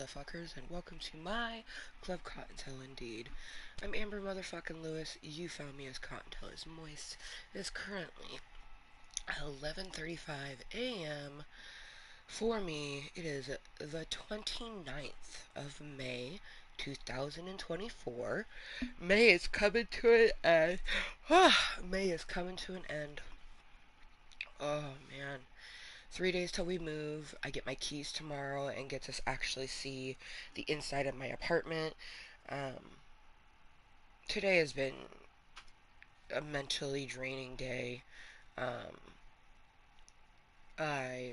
Motherfuckers, and welcome to my Club Kottontale indeed. I'm Amber Motherfucking Lewis. You found me as Kottontale is Moist. It is currently 11:35 a.m. For me, it is the 29th of May, 2024. May is coming to an end. May is coming to an end. Oh, man. 3 days till we move. I get my keys tomorrow and get to actually see the inside of my apartment. Um, Today has been a mentally draining day. Um, I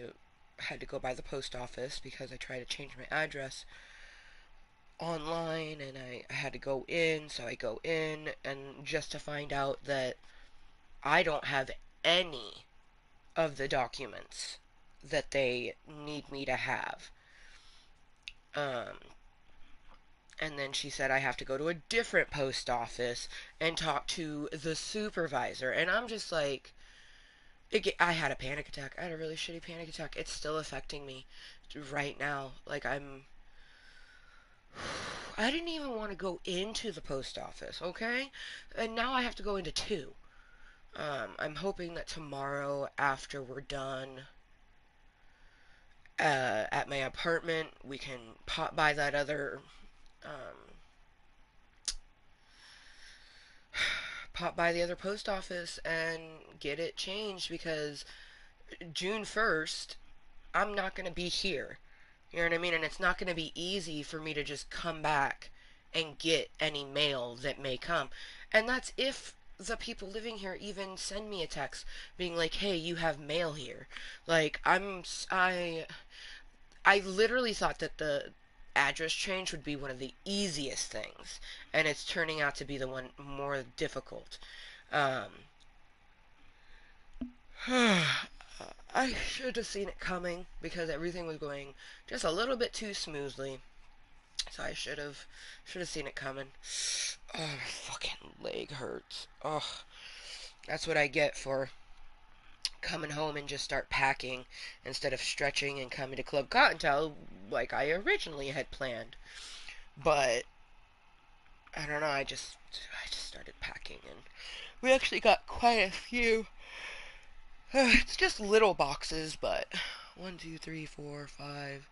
had to go by the post office because I tried to change my address online and I had to go in, so I go in and just to find out that I don't have any of the documents that they need me to have. Um, And then she said I have to go to a different post office and talk to the supervisor. And I'm just like, I had a panic attack. I had a really shitty panic attack. It's still affecting me right now. I didn't even want to go into the post office, okay? And now I have to go into two. I'm hoping that tomorrow after we're done at my apartment, we can pop by that other um, pop by the other post office and get it changed because June 1st, I'm not going to be here. You know what I mean? And it's not going to be easy for me to just come back and get any mail that may come. And that's if the people living here even send me a text being like, "Hey, you have mail here." Like I literally thought that the address change would be one of the easiest things, and it's turning out to be the one more difficult. Um, I should have seen it coming because everything was going just a little bit too smoothly. So I should have seen it coming. Oh, my fucking leg hurts. Oh, that's what I get for coming home and just start packing instead of stretching and coming to Club Cottontale like I originally had planned. But I don't know. I just started packing and we actually got quite a few. It's just little boxes, but one, two, three, four, five.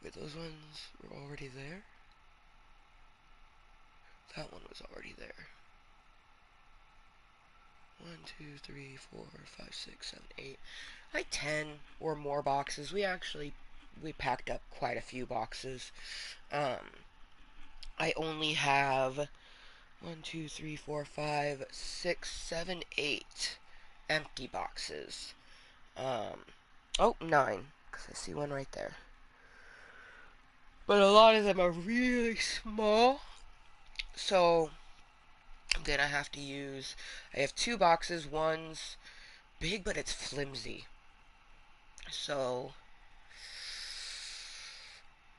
Wait, those ones were already there? That one was already there. One, two, three, four, five, six, seven, eight. Like 10 or more boxes. We packed up quite a few boxes. I only have one, two, three, four, five, six, seven, eight empty boxes. Um, oh, nine, because I see one right there. But a lot of them are really small, so then I have two boxes. One's big, but it's flimsy. So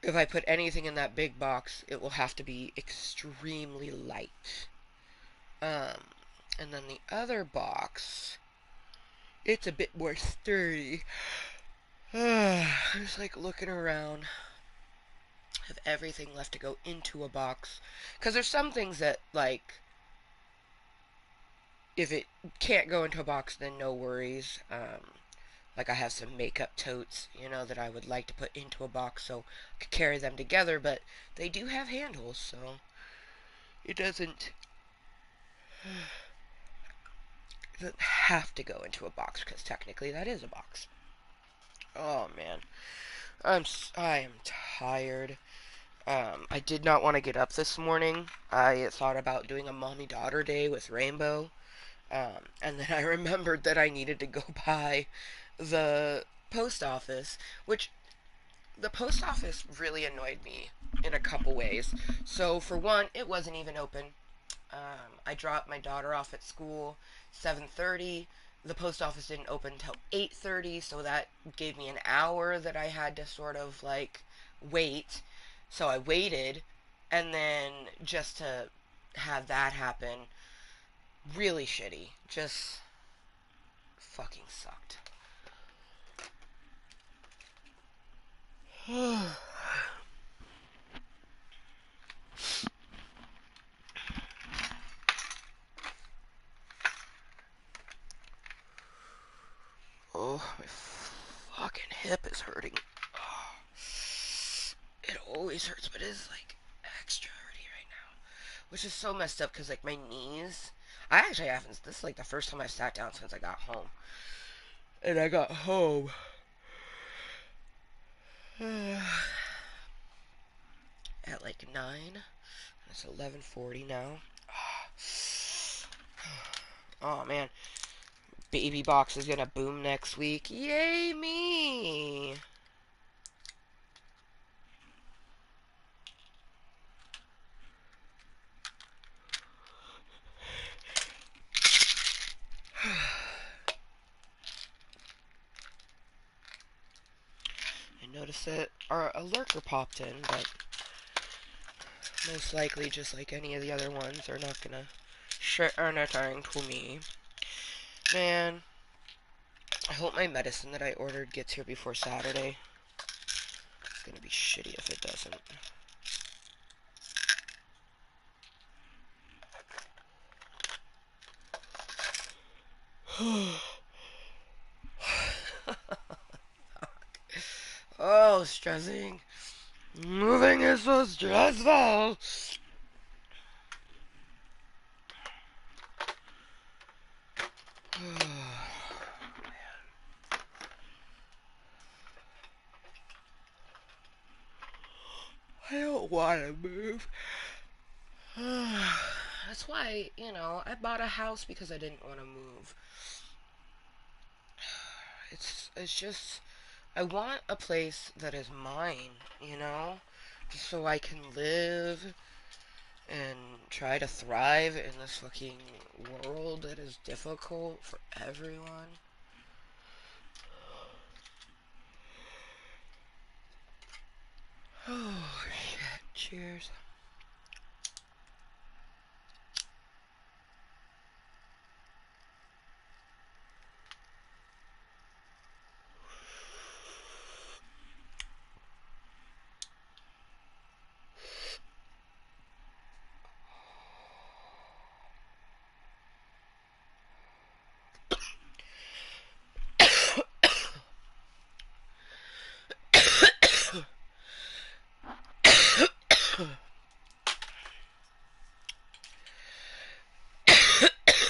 if I put anything in that big box, it will have to be extremely light. Um, and then the other box, it's a bit more sturdy. I'm just like looking around. Have everything left to go into a box. Because there's some things that, like, if it can't go into a box, then no worries. Like I have some makeup totes, that I would like to put into a box so I could carry them together, but they do have handles, so it doesn't have to go into a box because technically that is a box. Oh man, I am tired. I did not want to get up this morning. I thought about doing a mommy daughter day with Rainbow. And then I remembered that I needed to go by the post office, which the post office really annoyed me in a couple ways. So, for one, it wasn't even open. I dropped my daughter off at school 7:30. The post office didn't open until 8:30, so that gave me an hour that I had to sort of like wait. So I waited, and then just to have that happen, really shitty. Just fucking sucked. hip is hurting. Oh, it always hurts, but it's like extra hurty right now, which is so messed up because like my knees. I actually haven't. This is like the first time I sat down since I got home, and I got home at like 9. It's 11:40 now. Oh man, baby box is gonna boom next week. Yay me! I noticed that a lurker popped in, but most likely, just like any of the other ones, they're not gonna share anything to me. Man, I hope my medicine that I ordered gets here before Saturday. It's gonna be shitty if it doesn't. Oh, stressing. Moving is so stressful. I don't want to move. That's why, I bought a house because I didn't want to move. It's just I want a place that is mine, just so I can live and try to thrive in this fucking world that is difficult for everyone. Oh shit, cheers.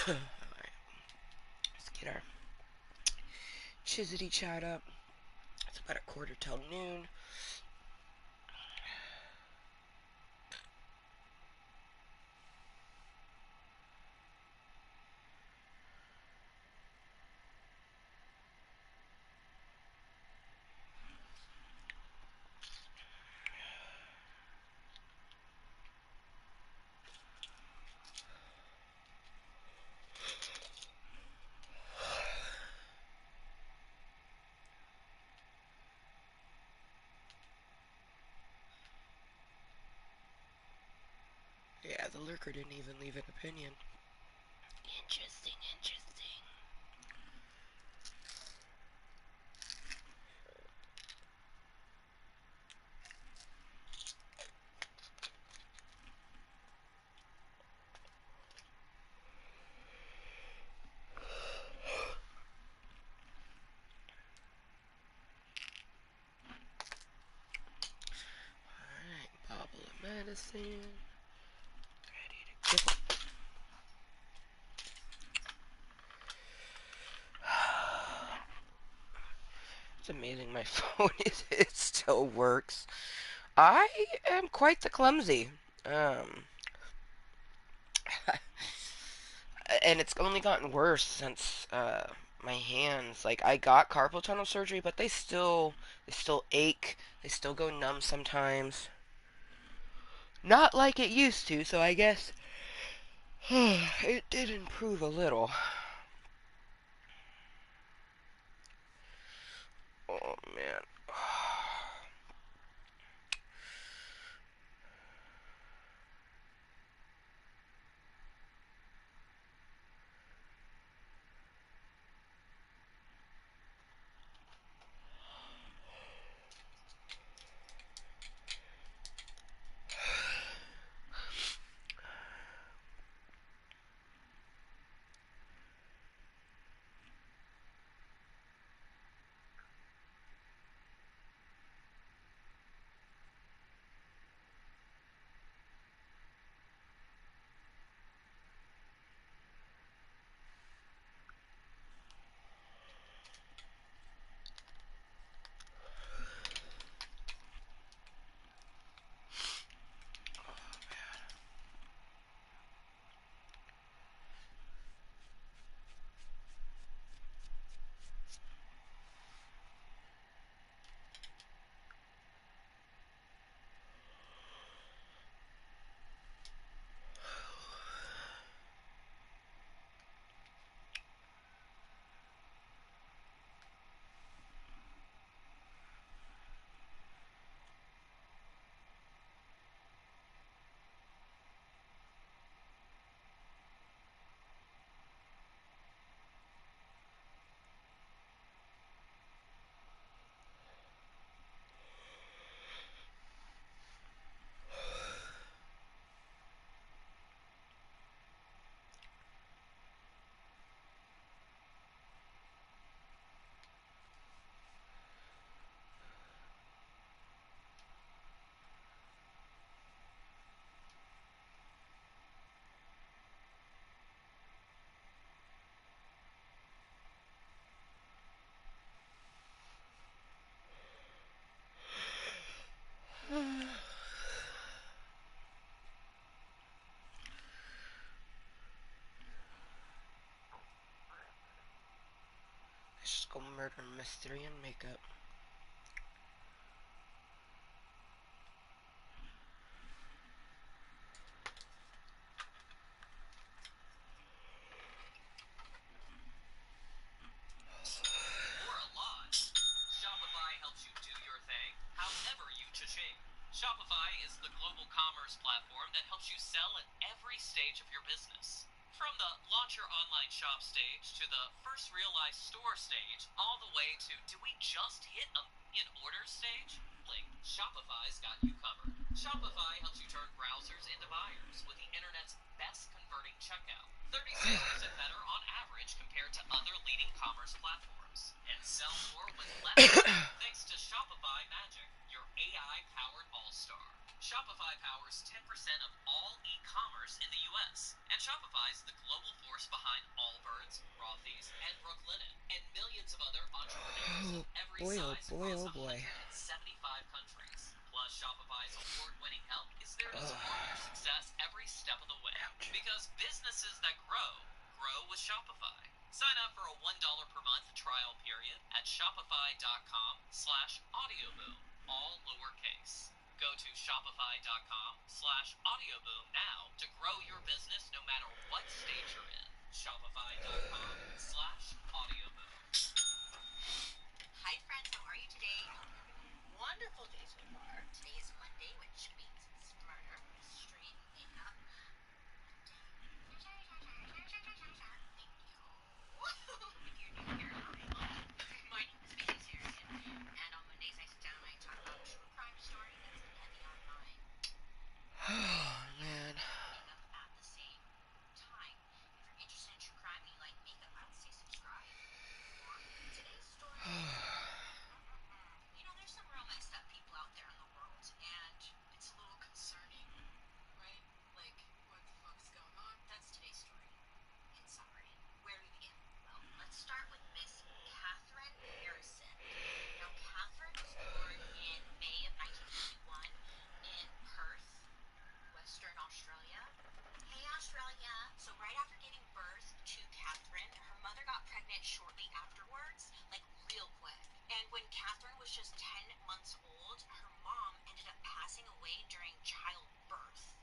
Alright, let's get our chizzity chat up. It's about 1:45 noon. Yeah, the lurker didn't even leave an opinion. Interesting, interesting. Alright, bottle of medicine. Ready to go. It's amazing my phone it still works. I am quite the clumsy. Um, and it's only gotten worse since my hands. Like I got carpal tunnel surgery, but they still ache. They still go numb sometimes. Not like it used to, so I guess it did improve a little. Oh man. mystery and makeup. Shopify is the global commerce platform that helps you sell at every stage of your business. From the launch your online shop stage to the first realized store stage, all the way to do we just hit a million orders stage? Shopify's got you covered. Shopify helps you turn browsers into buyers with the internet's best converting checkout. 36% better on average compared to other leading commerce platforms. And sell more with less thanks to Shopify Magic, your AI-powered all-star. Shopify powers 10% of all e-commerce in the U.S. And Shopify's the global force behind Allbirds, Rothy's, and Brooklinen, and millions of other entrepreneurs of every size across 175 countries. Plus, Shopify's award-winning help is there to support your success every step of the way. Because businesses that grow with Shopify. Sign up for a $1 per month trial period at shopify.com/audioboom, all lowercase. Go to shopify.com/audioboom now to grow your business no matter what stage you're in. Shopify.com/audioboom. Hi friends, how are you today? I hope you're having a wonderful day so far. Today is Monday, which means it's murder, mystery, makeup. If you're new here, hi. My name is Vegetarian, and on Mondays I sit down and I talk about true crime story that's heavy on mind. Oh, man. Makeup at the same time. If you're interested in true crime and you like makeup, I would say subscribe. For today's story, you know, there's some real messed up people out there in the world, and it's a little concerning, right? Like, what the fuck's going on? That's today's story. In summary, where do we begin? Well, let's start with Miss Catherine Harrison. Now, Catherine was born in May of 1951 in Perth, Western Australia. Hey, Australia! So right after giving birth to Catherine, her mother got pregnant shortly afterwards, like real quick. And when Catherine was just 10 months old, her mom ended up passing away during childbirth.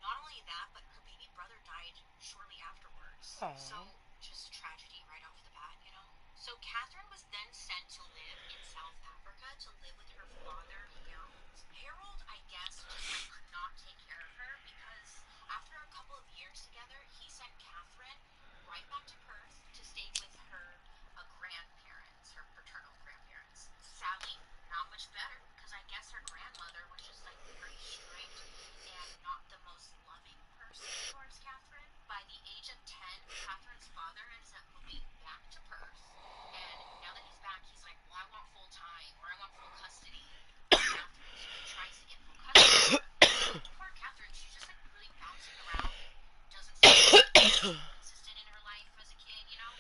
Not only that, but her baby brother died shortly afterwards. Aww. So, just tragedy right off the bat, you know? So, Catherine was then sent to live in South Africa to live with her father, Harold. Harold, I guess, just like could not take care of her because after a couple of years together, he sent Catherine right back to Perth to stay with her grandparents, her paternal grandparents. Sadly, not much better because I guess her grandmother was just like pretty strict and not the most loving person towards Catherine. By the age of 10, Catherine's father ends up moving back to Perth. And now that he's back, he's like, well, I want full time or I want full custody. Catherine tries to get full custody. Poor Catherine, she's just like really bouncing around and doesn't seem consistent in her life as a kid, you know?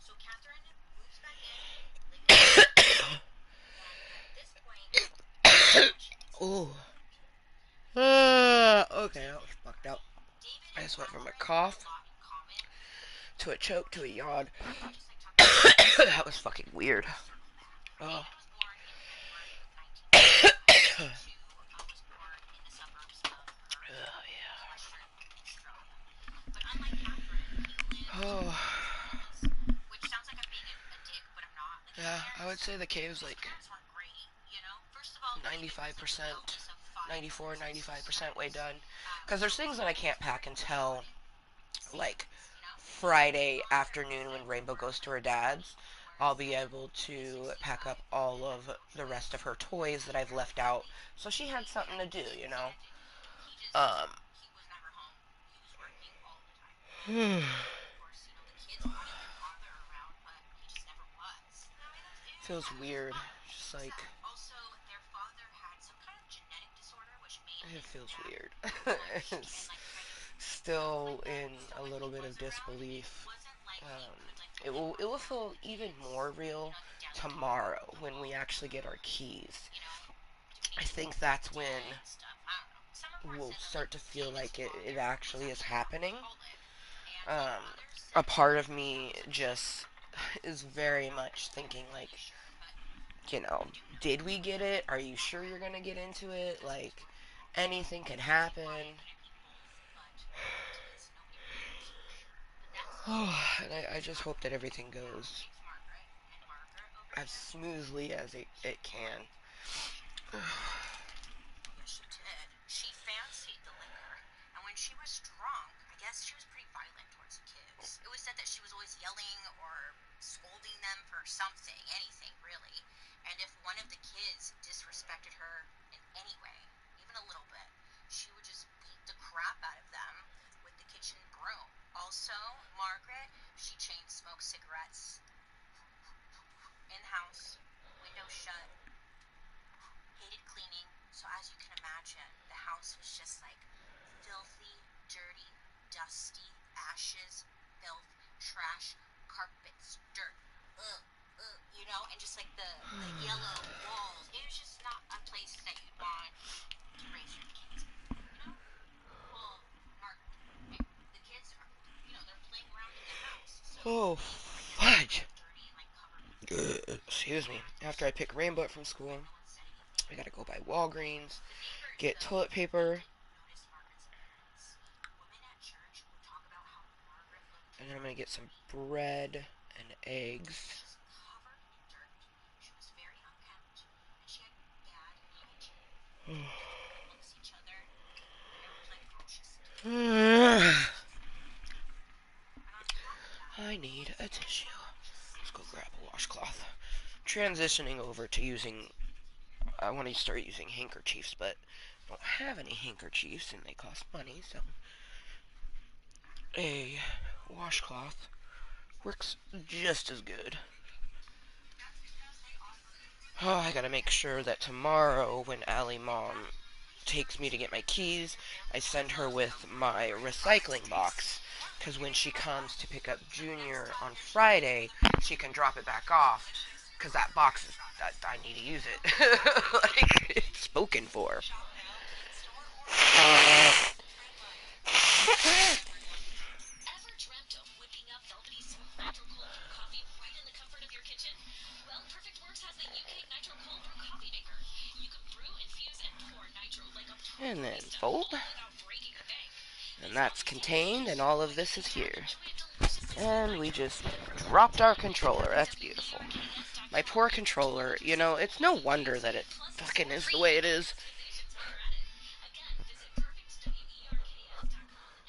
So Catherine moves back in, living and at this point, Oh. Okay, that was fucked up. I just went from a cough to a choke to a yawn. That was fucking weird. Oh. David was born in February of 1965. Was born in the suburbs of Perth, Western Australia. But unlike Catherine, he lived which sounds like I'm being a dick, but I'm not. Like, yeah, I would say the cave's like parents weren't great, you know? First of all, 95%, 94, 95% way done. Because there's things that I can't pack until, like, Friday afternoon when Rainbow goes to her dad's. I'll be able to pack up all of the rest of her toys that I've left out. So she had something to do, you know? He was never home. He was working all the time. Of course, you know, the kids wanted their father around, but he just never was. Feels weird. Just like... Also, their father had some kind of genetic disorder, which made it feels weird. Still in a little bit of disbelief. It will feel even more real tomorrow when we actually get our keys. I think that's when will start to feel like it actually is happening. Um, a part of me just is very much thinking like, you know, did we get it? Are you sure you're gonna get into it? Like, anything can happen. Oh, and I just hope that everything goes as smoothly as it can. She did. She fancied the liquor, and when she was drunk, I guess she was pretty violent towards the kids. It was said that she was always yelling or scolding them for something, anything really. And if one of the kids disrespected her in any way, even a little bit, she would just beat the crap out of them with the kitchen broom. Also, Margaret, she chain smoked cigarettes in house, windows shut, hated cleaning, so as you can imagine, the house was just like filthy, dirty, dusty, ashes, filth, trash, carpets, dirt, ugh, ugh, you know, and just like the yellow walls. It was just not a place that you'd want to raise your kids, you know? Well, Mark, hey, the kids are, you know, they're playing around in the house, so Oh, and it's all fudge. like dirty and like covered with Excuse me. After I pick Rainbow up from school, no one said anything. I gotta go by Walgreens, The neighbors, get though, toilet they paper, didn't notice Margaret's appearance. Women at church would talk about how Margaret looked and then I'm gonna get some dirty, bread and eggs. just covered in dirt. She was very unkempt, and she had bad hygiene. They would amongst each other. It was like atrocious to me. And on top of that, I need a tissue. just Let's go stinks. grab a washcloth. Transitioning over to using. I want to start using handkerchiefs, but I don't have any handkerchiefs and they cost money, so a washcloth works just as good. Oh, I gotta make sure that tomorrow when Allie Mom takes me to get my keys, I send her with my recycling box. Because when she comes to pick up Junior on Friday, she can drop it back off. Because that box, that I need to use it. Like, it's spoken for. Ever dreamt of whipping up velvety smooth nitro cold brew coffee right in the comfort of your kitchen? Well, Perfect Works has the UK Nitro Cold Brew Coffee Maker. You can brew, infuse, and pour nitro like a pro And then barista, fold. all without breaking the bank. And These that's coffee kits contained, and also all of like this is tap here. into a delicious And we nitro. just dropped our controller. That's beautiful. My WERKS.com. poor controller, you know, it's no wonder that it Plus, it's fucking is the free way it is. activations while you're at it. Again, visit perfectwerks.com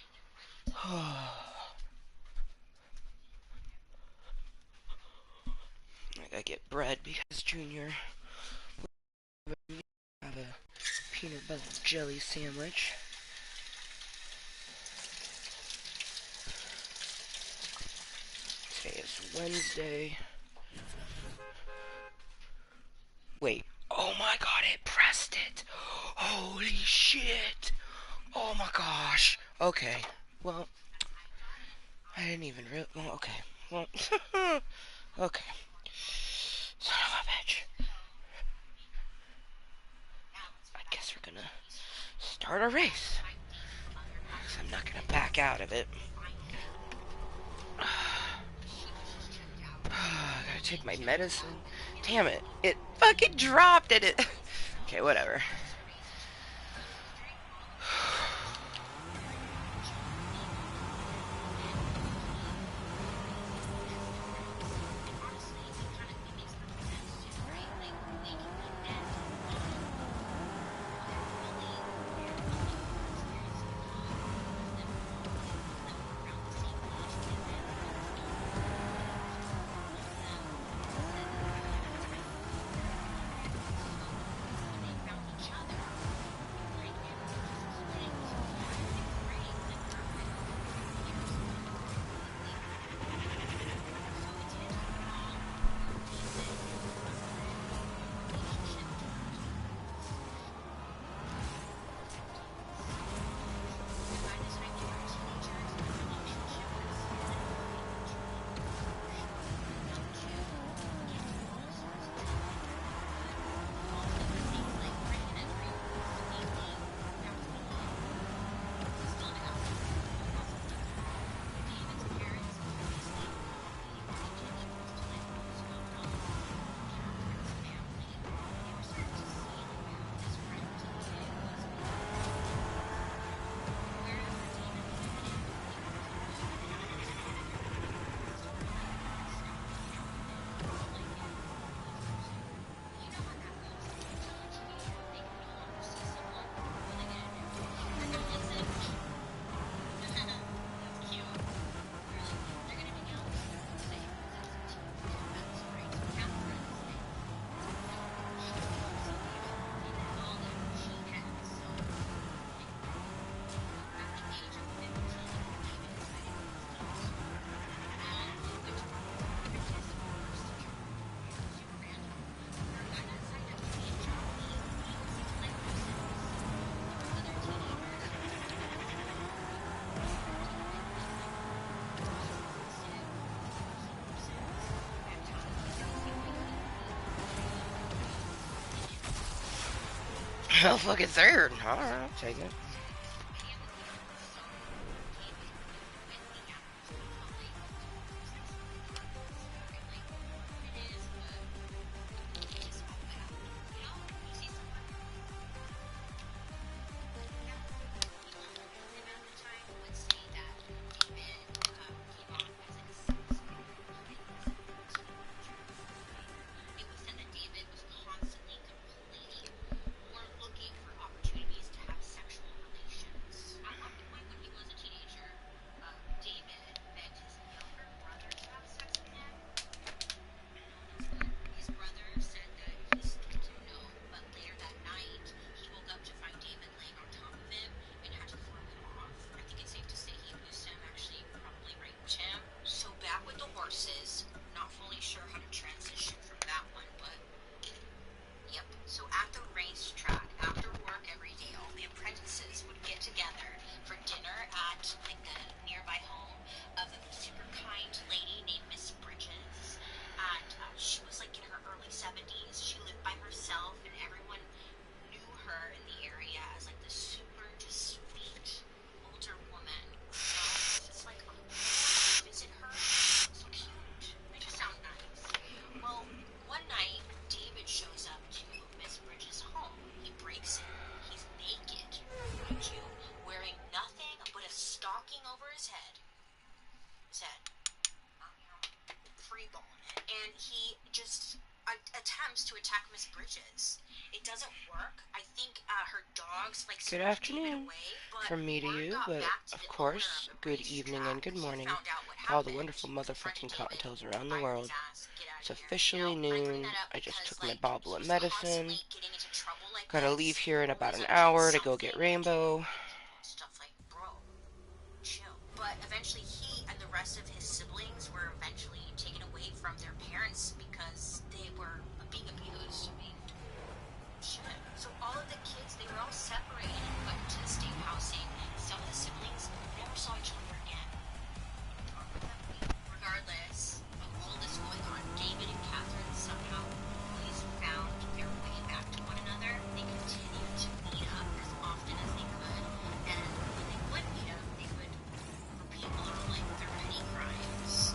and they're ready to I gotta get bread because Junior have a peanut butter jelly sandwich. Today is Wednesday. Wait. Oh my god, it pressed it. Holy shit. Oh my gosh. Okay. Well, I didn't even really. Well, okay. Well, okay. Son of a bitch. I guess we're gonna start a race. 'Cause I'm not gonna back out of it. I gotta take my medicine. Damn it. It fucking dropped it. Okay, whatever. Oh, fucking third. Alright, I'll take it. Many of the people saw David with the actress Kottontale very late. It is, but he just spoke out. You see someone? Yeah. People who knew him at the time would say that David came off as like a self-centered, independent teenager. It was said that David was constantly complaining or looking for opportunities to have sexual relations. At one point when he was a teenager, David begged his younger brother to have sex with him. No one else would. His brother said that he's told him no, but later that night, he woke up to find David laying on top of him and had to throw him off. I think it's safe to say he abused him, actually probably raped him. So back with the horses. Not fully sure how to transition from that one, but yep. So at the racetrack, after work every day, all the apprentices would get together for dinner at like the nearby home of a super kind lady named Miss Bridges. And she was like in her early 70s. She lived by herself, and everyone knew her in the area as like the super just sweet older woman. You know, it's like, oh, visit her. So cute. They just sound nice. Well, one night, David shows up to Miss Bridges' home. He breaks in. He's naked, mind you, wearing nothing but a stocking over his head. You know, free balling it. And he just attempts to attack Miss Bridges. It doesn't work. I think her dogs like Good squished David afternoon away, but from me to word you, got but back to of the owner course, of the good evening and racetrack. good He morning found out what to all the happened. wonderful He confronted motherfucking David, Cottontails around the fired his world. ass, get out It's of here. You officially know, I bring noon. that up I just because took my like bottle he of was medicine. constantly getting into trouble like Gotta this. leave here in about Always an up to hour to go something, get killing Rainbow. people and stuff like, bro, chill. But eventually he and the rest of his siblings were eventually taken away from their parents because they were being abused. I mean, shit. So all of the kids, they were all separated and put into the state housing. Some of the siblings never saw each other again. Regardless of all this going on, David and Catherine somehow always found their way back to one another. They continued to meet up as often as they could, and when they would meet up, they would repeat a lot of like their petty crimes.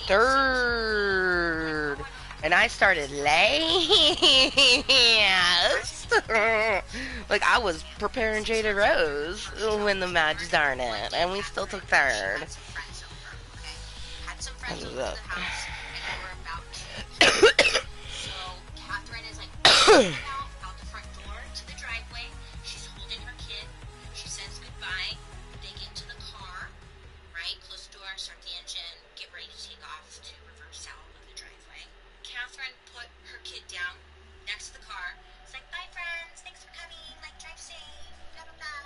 third. And I started last. Like, I was preparing Jada Rose when the match started. And we still took third. Had some What friends is over to up? the house, and they were about to leave. So Catherine is like walking out the front door to the driveway. She's holding her kid. She says goodbye. They get into the car, right? Close the door, start the engine, get ready to take off to reverse out of the driveway. Catherine put her kid down next to the car. It's like, bye friends, thanks for coming, like drive safe, blah blah blah.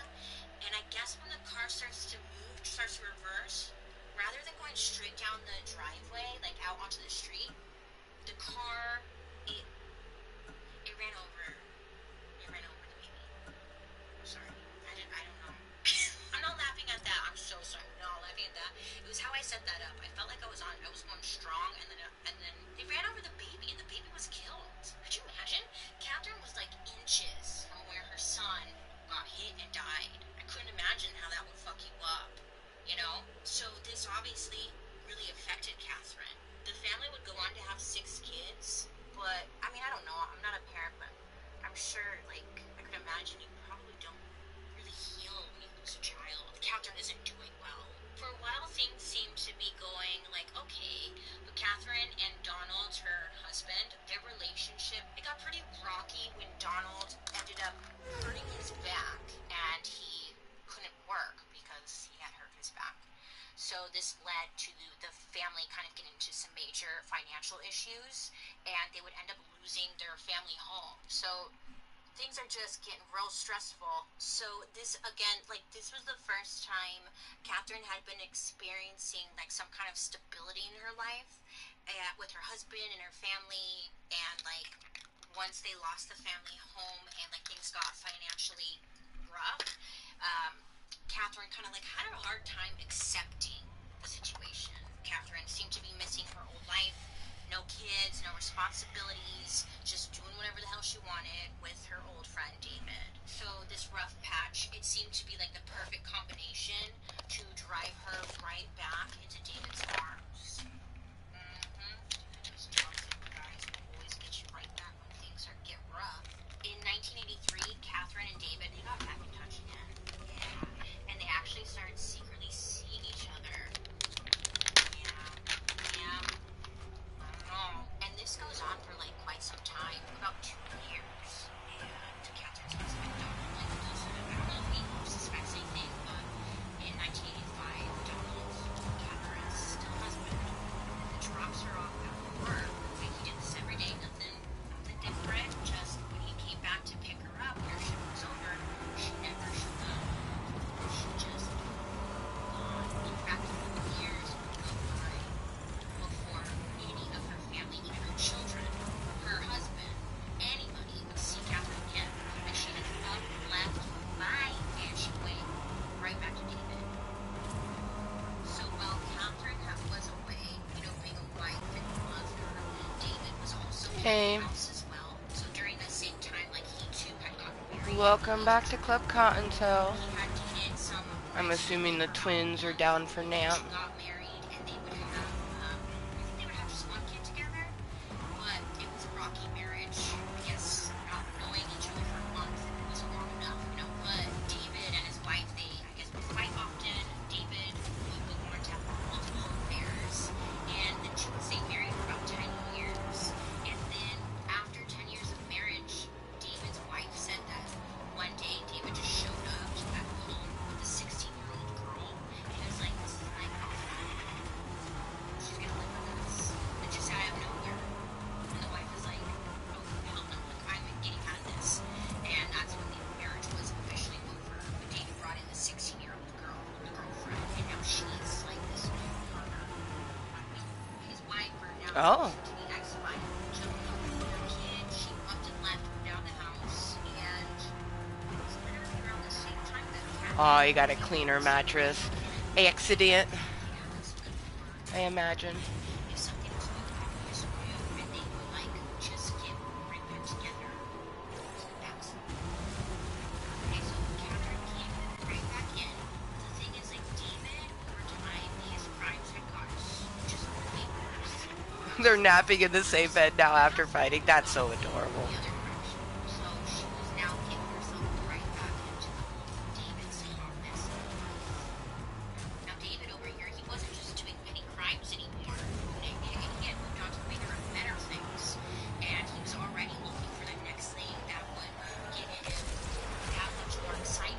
And I guess when the car starts to move, starts to reverse, rather than going straight down the driveway, like out onto the street, the car, it it ran over the baby. Sorry, I don't know. I'm not laughing at that. I'm so sorry. I'm not laughing at that. It was how I set that up. I felt like I was going strong, and then they ran over the baby, and the baby was killed. Could you imagine? Catherine was like inches from where her son got hit and died. I couldn't imagine how that would fuck you up. You know? So this obviously really affected Catherine. The family would go on to have 6 kids, but I mean, I don't know. I'm not a parent, but I'm sure, like, I could imagine you probably don't really heal when you lose a child. Catherine isn't doing well. For a while, things seemed to be going, like, okay, but Catherine and Donald, her husband, their relationship, it got pretty rocky when Donald ended up hurting his back, and he couldn't work because he had hurt his back. So this led to the family kind of getting into some major financial issues, and they would end up losing their family home. So things are just getting real stressful. So this, again, like, this was the first time Catherine had been experiencing like some kind of stability in her life, with her husband and her family. And like, once they lost the family home and like things got financially rough, Catherine kind of like had a hard time accepting the situation. Catherine seemed to be missing her old life. No kids, no responsibilities, just doing whatever the hell she wanted with her old friend David. So this rough patch, it seemed to be like the perfect combination to drive her right back into David's arms. Just toxic guys will always get you right back when things get rough. In 1983, Catherine and David, they got back in touch again. Yeah. And they actually started secretly seeing each other. Yeah. And this goes on for like quite some time, about 2 years. And Catherine's husband, Donald, like, I don't know if he suspects anything, but in 1985, Donald, Catherine's still husband, drops her off at work. Like, he did this every day, nothing different. Just when he came back to pick her up, her shift was over, she never showed up. She just gone. In fact, years go by before any of her family, even her children, her husband, anybody would see Catherine again. And she just up, left, bye, and she went right back to David. So while Catherine was away, being a wife and loved her, David was also in Hey, the house as well. So during the same time, like, he too had gotten married. welcome back to Club Cottontale. He had dated some I'm recently assuming the about twins are month. down for nap. She got married, and they would have, I think they would have just 1 kid together, but it was a rocky marriage. I guess not knowing each other for a month wasn't long enough, but David and his wife, they, I guess, would fight often. David would want to have multiple affairs, and the two would stay married for about 10 years. And then after 10 years of marriage, David's wife said that one day David just showed up at home with a 16-year-old girl, and he was like, this is my girlfriend. She's gonna live with us. And just out of nowhere. And the wife was like, oh, hell no, like, I'm getting out of this. And that's when the marriage was officially over. But David brought in the 16-year-old girl, the girlfriend, and now she's like this new partner. His wife, or now Oh. to the ex-wife, jumped over her kid. She upped and left, moved out of the house, and it was literally around the same time that Oh, Catherine you got a cleaner mattress. Accident, was good for. I imagine. If something was going wrong, you just knew, and they would like just get right back together. So that's okay. So Catherine came right back in. The thing is, like, David, over time, his crimes had gotten just way bad. They're napping in the same bed now after fighting. That's so adorable. the other direction. So she was now getting herself right back into the whole David's hot mess move. Now, David over here, he wasn't just doing petty crimes anymore. He had moved on to bigger and better things. And he was already looking for the next thing that would get him that much more excited.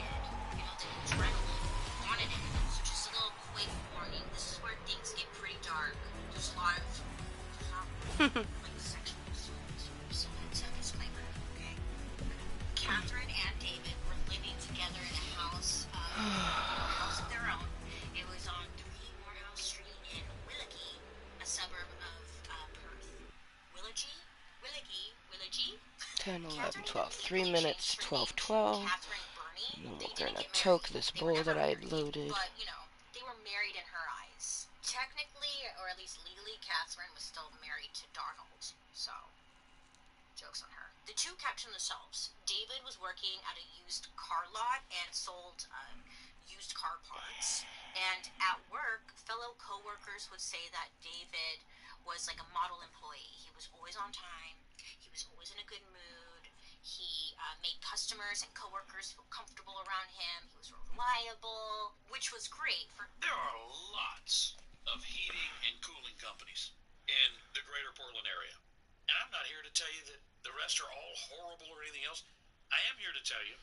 You know, the adrenaline. He wanted it. So just a little quick warning. This is where things get pretty dark. There's a lot of like sexual assault. So that's a disclaimer, okay? Catherine and David were living together in a house, house of their own. It was on 3 Morehouse Street in Willagee, a suburb of Perth. Willagee? 10, 11, Catherine 12. even 3 legally minutes, changed her 12, name to 12. Catherine Burney. And then They we're didn't gonna get toke married. this They were bowl never that I had married, loaded. but, you know, they were married in her eyes. Technically, or at least legally, Catherine was still married to Darnold, so joke's on her. The two kept to themselves. David was working at a used car lot and sold used car parts. And at work, fellow co-workers would say that David was like a model employee. He was always on time. He was always in a good mood. He made customers and co-workers feel comfortable around him. He was reliable, which was great for... There are lots of heating and cooling companies in the greater Portland area. And I'm not here to tell you that the rest are all horrible or anything else. I am here to tell you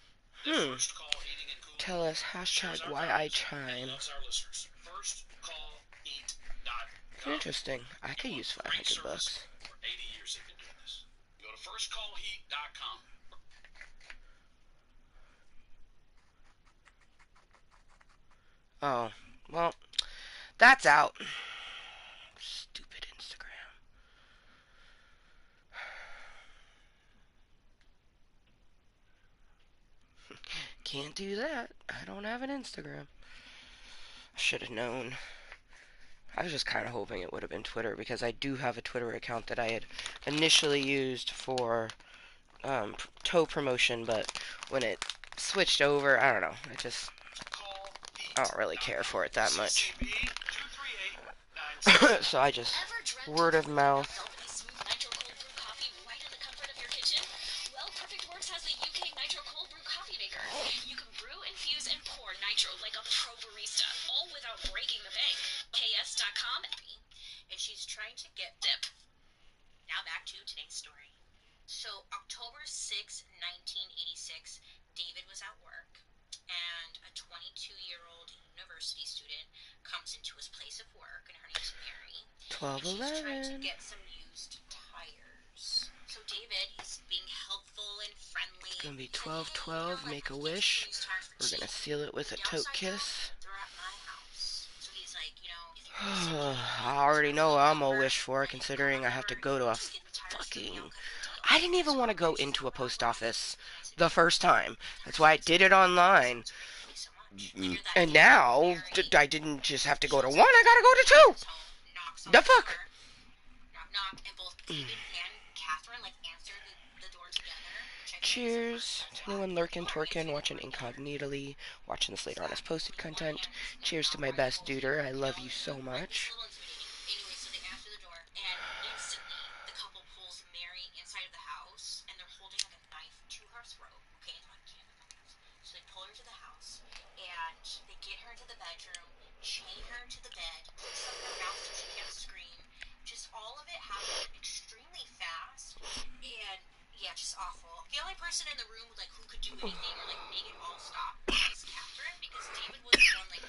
that First Call Heating and Cooling Tell us hashtag why I chime. loves our listeners. FirstCallHeat.com. Interesting. I could use Great 500 service. bucks. For 80 years they've been doing this. Go to FirstCallHeat.com. Oh, well, that's out. Stupid Instagram. Can't do that. I don't have an Instagram. I should have known. I was just kind of hoping it would have been Twitter because I do have a Twitter account that I had initially used for toe promotion, but when it switched over, I don't know. I don't really care for it that much. So I just word of mouth. And she's trying to get dip. Now back to today's story. So October 6, 1986, David was at work, and a 22-year-old university student comes into his place of work, and her name's Mary. 12, and she's trying to 11. get some used tires. So David, he's being helpful and friendly. It's gonna be He's 12, like, 12. Make a wish. We're gonna seal it with a tote kiss. They're at my house. So he's like, you know, if you I already know what I'm gonna wish for, considering I have to go to a fucking... I didn't even want to go into a post office the first time. That's why I did it online. And now, I didn't just have to go to one, I gotta go to two! The fuck? And both David and Catherine answered the door together. Cheers to anyone lurking, twerking, watching incognitally, watching this later on as posted content. Cheers to my best duder. I love you so much. Anyway, so they answer the door, and instantly the couple pulls Mary inside of the house, and they're holding a knife to her throat. Okay, so they pull her to the house, and they get her into the bedroom, chain her to the bed, put stuff in her mouth so she can't scream. Just all of it happened extremely fast, and yeah, just awful. The only person in the room who could do anything or make it all stop was Catherine, because David was the one being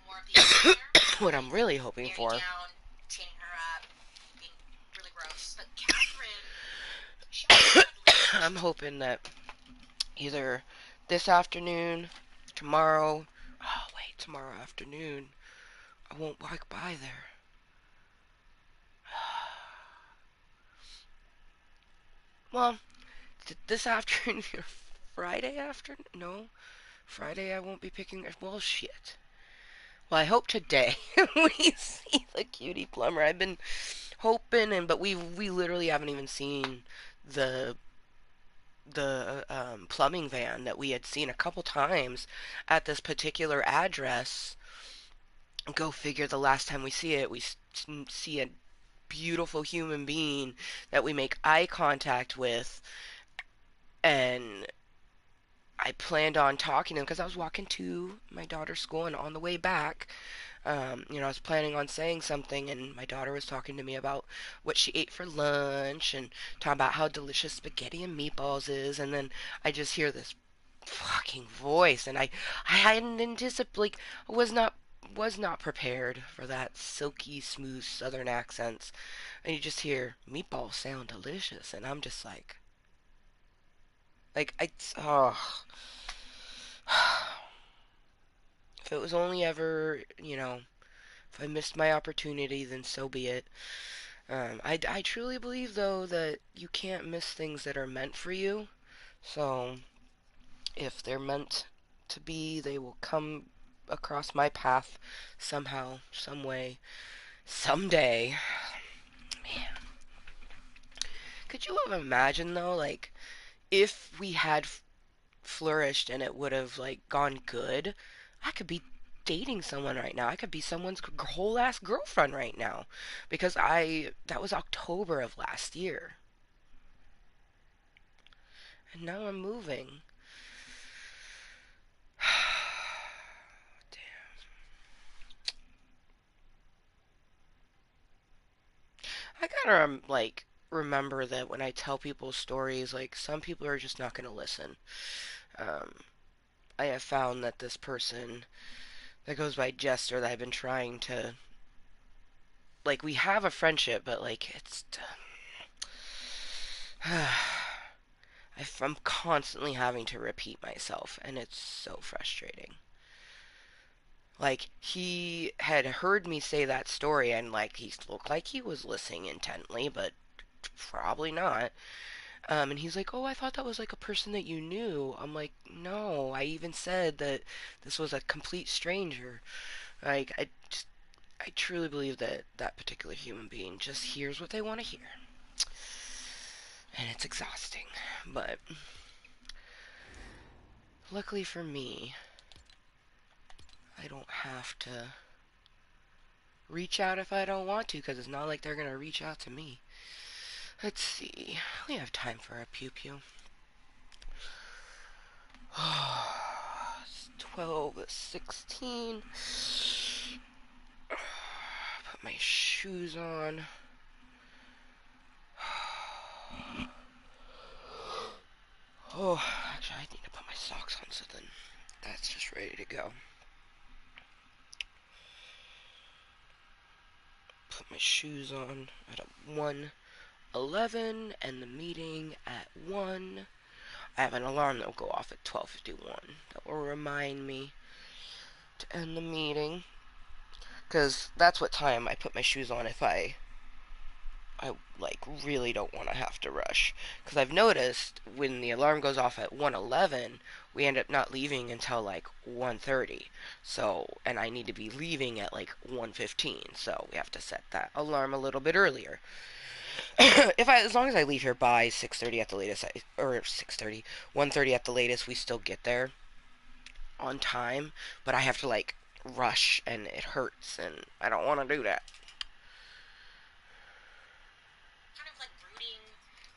more of the aggressor. What I'm really hoping Mary for. down, chaining her up, being really gross. But Catherine, she was I'm hoping that either this afternoon, tomorrow. Oh wait, tomorrow afternoon. I won't walk by there. Well, this afternoon, Friday afternoon? No, Friday I won't be picking. Well, shit. Well, I hope today we see the cutie plumber. I've been hoping, but we literally haven't even seen the plumbing van that we had seen a couple times at this particular address. Go figure. The last time we see it, we see it beautiful human being that we make eye contact with, and I planned on talking to him because I was walking to my daughter's school, and on the way back, I was planning on saying something, and my daughter was talking to me about what she ate for lunch and talking about how delicious spaghetti and meatballs is, and then I just hear this fucking voice, and I hadn't anticipated, like, I was not prepared for that silky smooth southern accents, and you just hear meatballs sound delicious, and I'm just like I oh if it was only ever, if I missed my opportunity, then so be it. I truly believe, though, that you can't miss things that are meant for you. So, if they're meant to be, they will come across my path somehow, some way, someday. Man, could you have imagined, though, like, if we had flourished and it would have, like, gone good, I could be dating someone right now. I could be someone's whole ass girlfriend right now. Because that was October of last year. And now I'm moving. Damn. I gotta, like, remember that when I tell people stories, like, some people are just not gonna listen. Um, I have found that this person that goes by Jester that I've been trying to, like, we have a friendship, but, like, I'm constantly having to repeat myself, and it's so frustrating. Like, he had heard me say that story, and, like, he looked like he was listening intently, but probably not. And he's like, "Oh, I thought that was like a person that you knew." I'm like, "No, I even said that this was a complete stranger." Like, I truly believe that that particular human being just hears what they want to hear, and it's exhausting. But luckily for me, I don't have to reach out if I don't want to, because it's not like they're gonna reach out to me. Let's see. We have time for a pew pew. 12:16. Put my shoes on. Oh, actually, I need to put my socks on so then that's just ready to go. Put my shoes on at 1:11 and the meeting at 1. I have an alarm that will go off at 12:51 that will remind me to end the meeting. Because that's what time I put my shoes on if I like really don't want to have to rush. Because I've noticed when the alarm goes off at 1:11, we end up not leaving until like 1:30. So, and I need to be leaving at like 1:15. So we have to set that alarm a little bit earlier. As long as I leave here by 6:30 at the latest, or 6:30, 1:30 at the latest, we still get there on time. But I have to like rush, and it hurts, and I don't want to do that. Kind of like rooting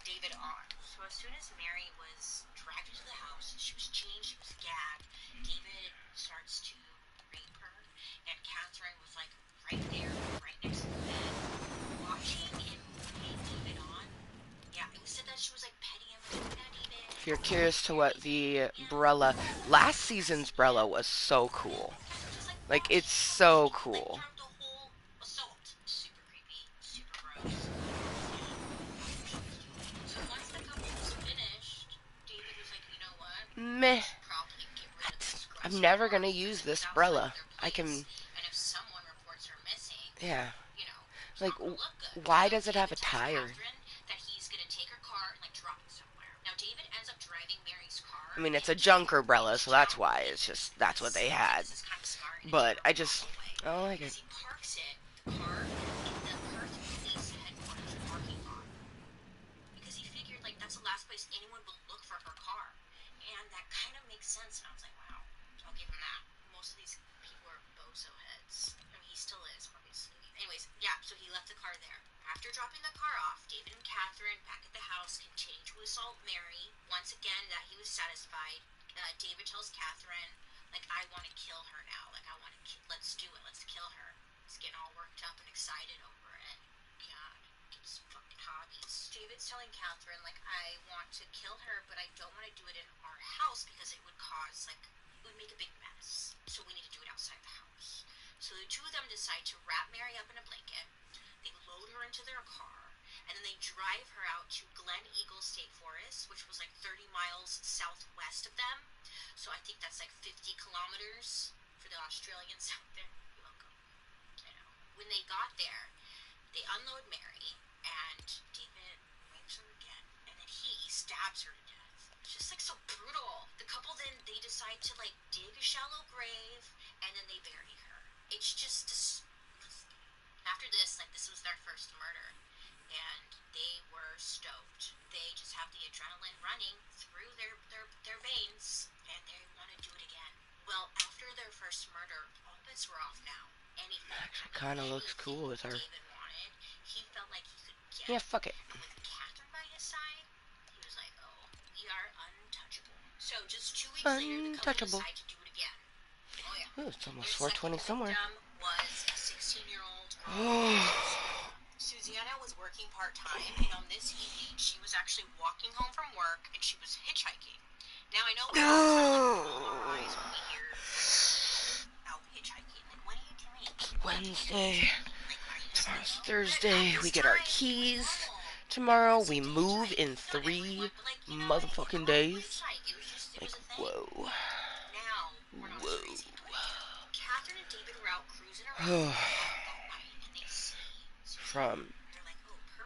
David on. So as soon as Mary was dragged into the house, she was chained, she was gagged, David starts to rape her, and Catherine was like right there, right next to the bed, watching and rooting David on. Yeah, he said that she was like petting him, like, "No, David, If you're I'm curious to what serious." the Yeah, Brella, last yes, season's yeah. Brella was so And then cool. Catherine just like Like, it's watching so him like cool. throughout the whole assault. Super creepy, super gross. Yeah, after she was killed. So once the couple was finished, David was like, you know what? I Meh. should probably get rid of this I'm gross never car gonna because use it was this outside of Brella. their I place, can, and if someone reports her missing, yeah. you know, it's Like, not gonna look good. why So does it have a David tells tire? Catherine that he's gonna take her car and like drop it somewhere. Now David ends up driving Mary's car I mean, it's and a taking junker her away Brella, to so that's town with why. him. It's just, that's what they I think had. this is kind of smart and But I adorable just, in a way I don't like it. because he parks the car in the Perth Police Headquarters parking lot because he figured like that's the last place anyone would look for her car, and that kind of makes sense. And I was like, wow, I'll give him that. Most of these people are bozo heads. I mean, he still is, obviously. Anyways, yeah. So he left the car there After dropping the car off, David and Catherine, back at the house, continued to assault Mary. Once again, that he was satisfied, David tells Catherine, like, I want to kill her now. Like, let's do it. Let's kill her. He's getting all worked up and excited over it. God, gets fucking hobbies. David's telling Catherine, like, I want to kill her, but I don't want to do it in our house because it would cause, like, it would make a big mess. So we need to do it outside the house. So the two of them decide to wrap Mary up in a blanket. They load her into their car, and then they drive her out to Glen Eagle State Forest, which was like 30 miles southwest of them. So I think that's like 50 kilometers for the Australians out there. You're welcome. I know. When they got there, they unload Mary, and David rapes her again, and then he stabs her to death. It's just like so brutal. The couple then, they decide to like dig a shallow grave, and then they bury her. It's just disgusting. After this, like, this was their first murder, and they were stoked. They just have the adrenaline running through their veins, and they want to do it again. Well, after their first murder, all bets were off now. Actually, kind of looks cool with her. David wanted, he felt like he could get. Yeah, fuck it. And with Catherine by his side, he was like, oh, we are untouchable. So just 2 weeks later, the couple decide to do it again. Oh yeah. Ooh, it's almost 4:20 somewhere. Was a 16-year-old Susanna was working part-time, and on this evening, she was actually walking home from work, and she was hitchhiking. Now, I know we all roll our eyes when we hear out hitchhiking. Like, what are you doing? Wednesday. Tomorrow's Thursday. We get our keys. Tomorrow, we move in 3 motherfucking days. Like, whoa. Whoa. Catherine and David were out cruising around. From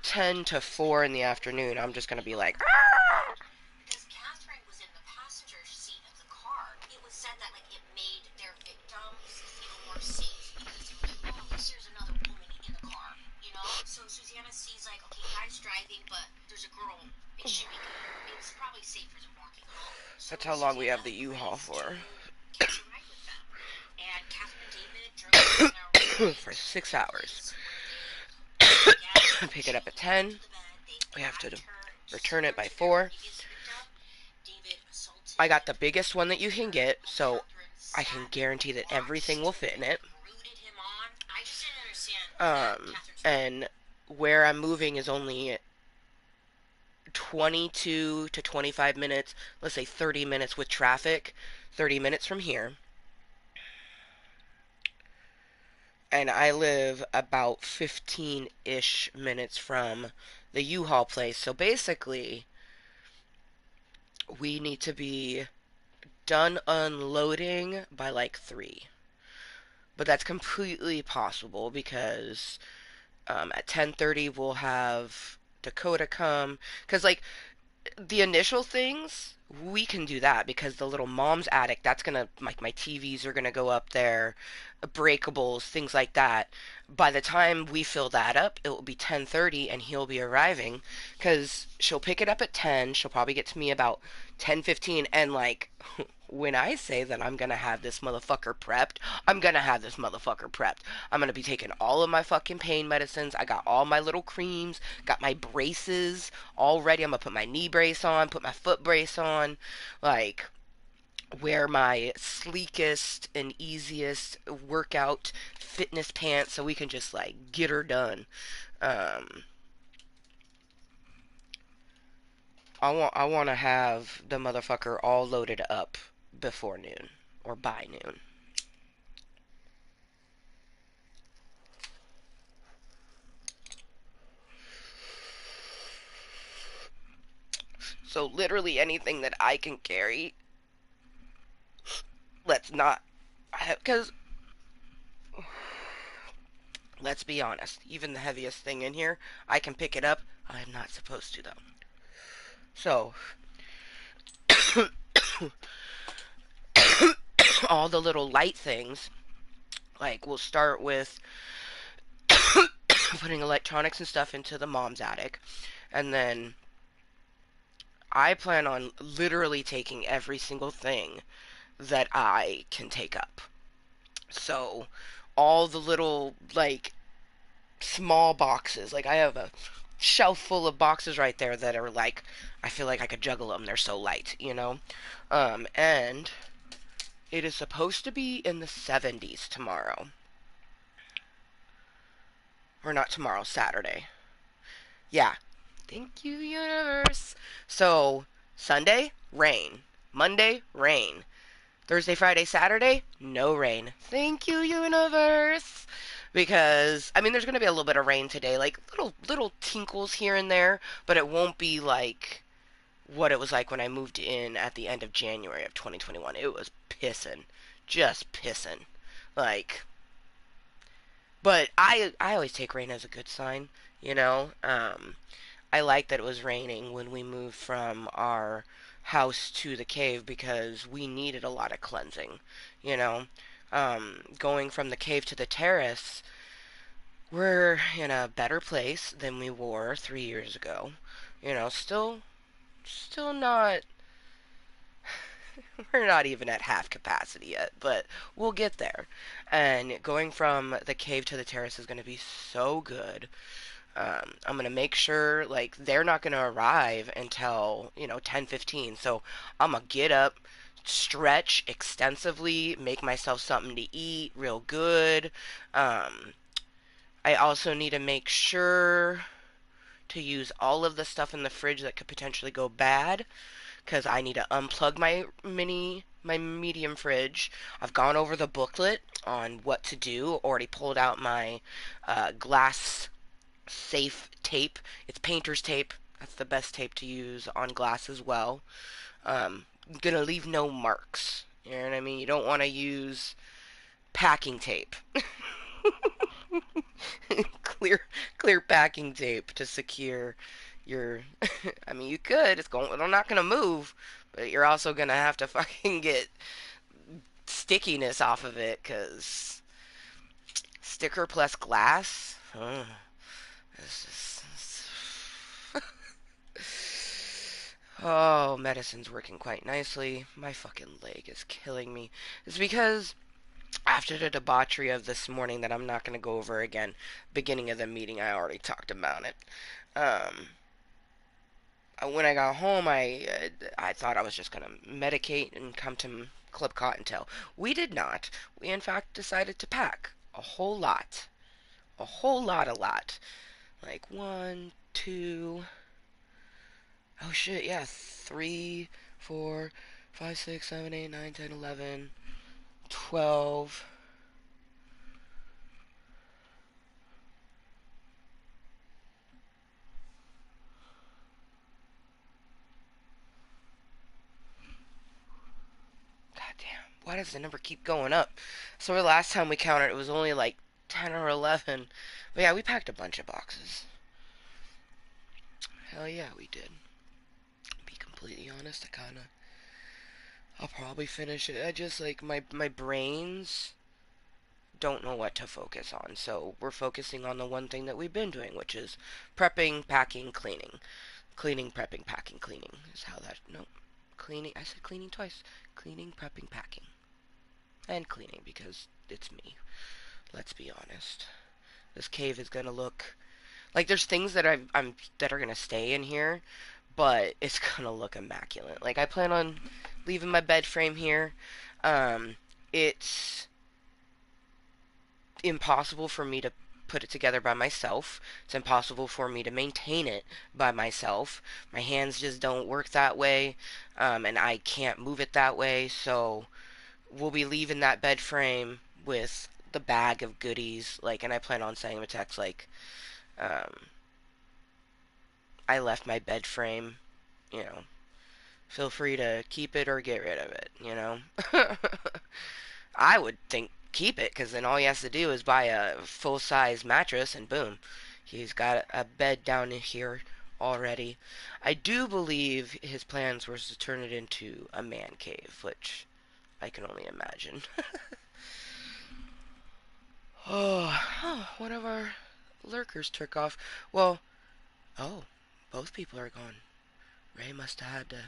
10 to 4 in the afternoon, I'm just gonna be like, because Catherine was in the passenger seat of the car, it was said that like it made their victims feel more safe because they were like, oh, at least there's another woman in the car, you know? So Susanna sees like, okay, guy's driving, but there's a girl. It should be good. It's probably safer than walking home. So that's how long we have the U-Haul for. Catch a ride with them. And Catherine and David drove For 6 hours. Pick it up at 10. We have to return it by 4. I got the biggest one that you can get, so I can guarantee that everything will fit in it. And where I'm moving is only 22 to 25 minutes, let's say 30 minutes with traffic, 30 minutes from here. And I live about 15-ish minutes from the U-Haul place. So basically, we need to be done unloading by like 3. But that's completely possible because at 10:30 we'll have Dakota come. Because like the initial things, we can do that because the little mom's attic, that's gonna, like, my TVs are gonna go up there, breakables, things like that. By the time we fill that up, it will be 10:30 and he'll be arriving because she'll pick it up at 10. She'll probably get to me about 10:15, and like, when I say that I'm gonna have this motherfucker prepped, I'm gonna have this motherfucker prepped. I'm gonna be taking all of my fucking pain medicines. I got all my little creams, got my braces all ready. I'm gonna put my knee brace on, put my foot brace on, like, wear my sleekest and easiest workout fitness pants so we can just like get her done. I want to have the motherfucker all loaded up before noon or by noon. So literally anything that I can carry, let's not, because let's be honest, even the heaviest thing in here, I can pick it up. I'm not supposed to though. So all the little light things, like, we'll start with putting electronics and stuff into the mom's attic, and then I plan on literally taking every single thing that I can take up. So all the little, like, small boxes. Like I have a shelf full of boxes right there that are like I feel like I could juggle them. They're so light, you know. And it is supposed to be in the 70s tomorrow. Or not tomorrow, Saturday. Yeah. Thank you, universe. So, Sunday, rain. Monday, rain. Thursday, Friday, Saturday, no rain. Thank you, universe. Because I mean, there's gonna be a little bit of rain today, like little tinkles here and there, but it won't be like what it was like when I moved in at the end of January of 2021. It was pissing, just pissing, like. But I always take rain as a good sign, you know. I like that it was raining when we moved from our house to the cave because we needed a lot of cleansing, you know. Going from the cave to the terrace, we're in a better place than we were 3 years ago. You know, still not. We're not even at half capacity yet, but we'll get there. And going from the cave to the terrace is going to be so good. I'm gonna make sure like they're not gonna arrive until 10:15. So I'm gonna get up, stretch extensively, make myself something to eat real good. Um, I also need to make sure to use all of the stuff in the fridge that could potentially go bad because I need to unplug my medium fridge. I've gone over the booklet on what to do. Already pulled out my glass safe tape. It's painter's tape. That's the best tape to use on glass as well. Gonna leave no marks. You know what I mean? You don't want to use packing tape. clear clear packing tape to secure your I mean you could. I'm not gonna move, but you're also gonna have to fucking get stickiness off of it because sticker plus glass. This is Oh, medicine's working quite nicely. My fucking leg is killing me. It's because after the debauchery of this morning that I'm not going to go over again, beginning of the meeting, I already talked about it. Um, when I got home, I thought I was just going to medicate and come to Club Cottontale. We did not. We, in fact, decided to pack a whole lot. A lot. Like one, two, oh shit, yeah. 3, 4, 5, 6, 7, 8, 9, 10, 11, 12. God damn. Why does the number keep going up? So the last time we counted, it was only like 10 or 11. But yeah, we packed a bunch of boxes. Hell yeah, we did. To be completely honest, I'll probably finish it. I just like my brains don't know what to focus on. So we're focusing on the one thing that we've been doing, which is prepping, packing, cleaning. Cleaning, prepping, packing, cleaning is how that. No, cleaning. I said cleaning twice. Cleaning, prepping, packing, and cleaning because it's me. Let's be honest. This cave is gonna look like there's things that I'm that are gonna stay in here, but it's gonna look immaculate. Like I plan on leaving my bed frame here. It's impossible for me to put it together by myself. It's impossible for me to maintain it by myself. My hands just don't work that way, and I can't move it that way. So we'll be leaving that bed frame with the bag of goodies. Like, and I plan on sending him a text like, um, I left my bed frame. You know, feel free to keep it or get rid of it. You know. I would think keep it because then all he has to do is buy a full size mattress and boom, he's got a bed down in here already. I do believe his plans were to turn it into a man cave, which I can only imagine. One of our lurkers took off. Well, oh, both people are gone. Ray must have had to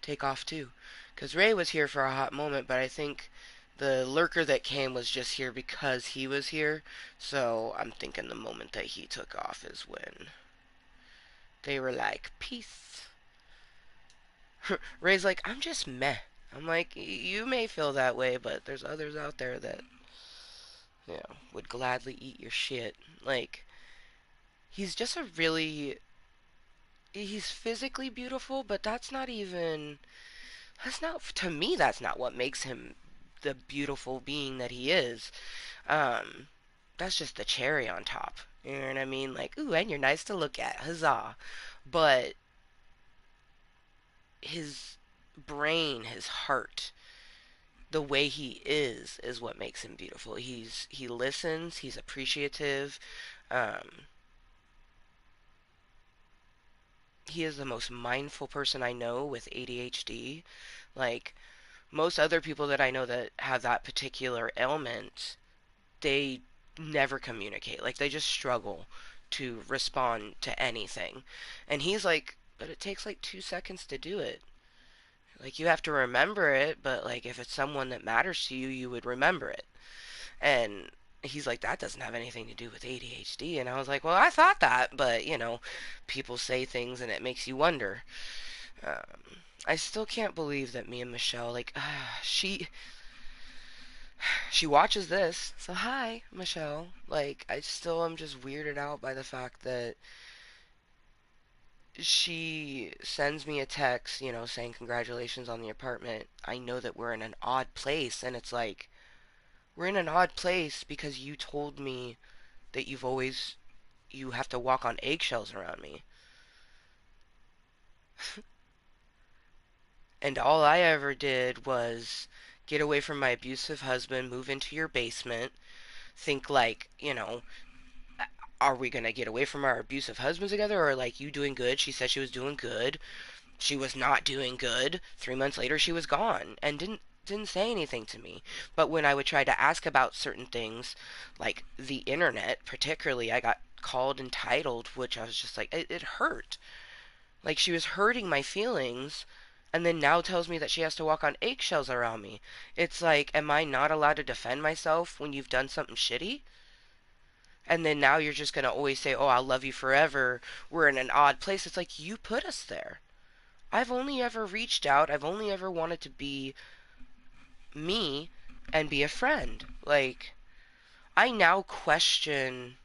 take off too. Because Ray was here for a hot moment, but I think The lurker that came was just here because he was here. So I'm thinking the moment that he took off is when they were like, peace. Ray's like, I'm just meh. I'm like, you may feel that way, but there's others out there that, would gladly eat your shit. Like, he's just a really. He's physically beautiful, but that's not even. That's not. To me, that's not what makes him the beautiful being that he is. Um, that's just the cherry on top. You know what I mean? Like, ooh, and you're nice to look at. Huzzah. But his brain, his heart, the way he is what makes him beautiful. He listens, he's appreciative. Um, he is the most mindful person I know with ADHD. Like most other people that I know that have that particular ailment, they never communicate. Like they just struggle to respond to anything. And he's like, but it takes like 2 seconds to do it. Like you have to remember it, but like if it's someone that matters to you, you would remember it. And he's like, that doesn't have anything to do with ADHD. And I was like, well, I thought that, but people say things and it makes you wonder. I still can't believe that me and Michelle, like, she watches this. So hi, Michelle. Like, I still am just weirded out by the fact that she sends me a text, saying congratulations on the apartment. I know that we're in an odd place, and it's like, we're in an odd place because you told me that you have to walk on eggshells around me. And all I ever did was get away from my abusive husband, move into your basement, think like, are we gonna get away from our abusive husband together, or like you doing good? She said she was doing good. She was not doing good. 3 months later, she was gone and didn't say anything to me. But when I would try to ask about certain things, like the internet, particularly, I got called entitled, which I was just like, it hurt. Like she was hurting my feelings, and then now tells me that she has to walk on eggshells around me. It's like, am I not allowed to defend myself when you've done something shitty? And then now you're just gonna always say, oh, I'll love you forever. We're in an odd place. It's like, you put us there. I've only ever reached out. I've only ever wanted to be me and be a friend. Like, I now question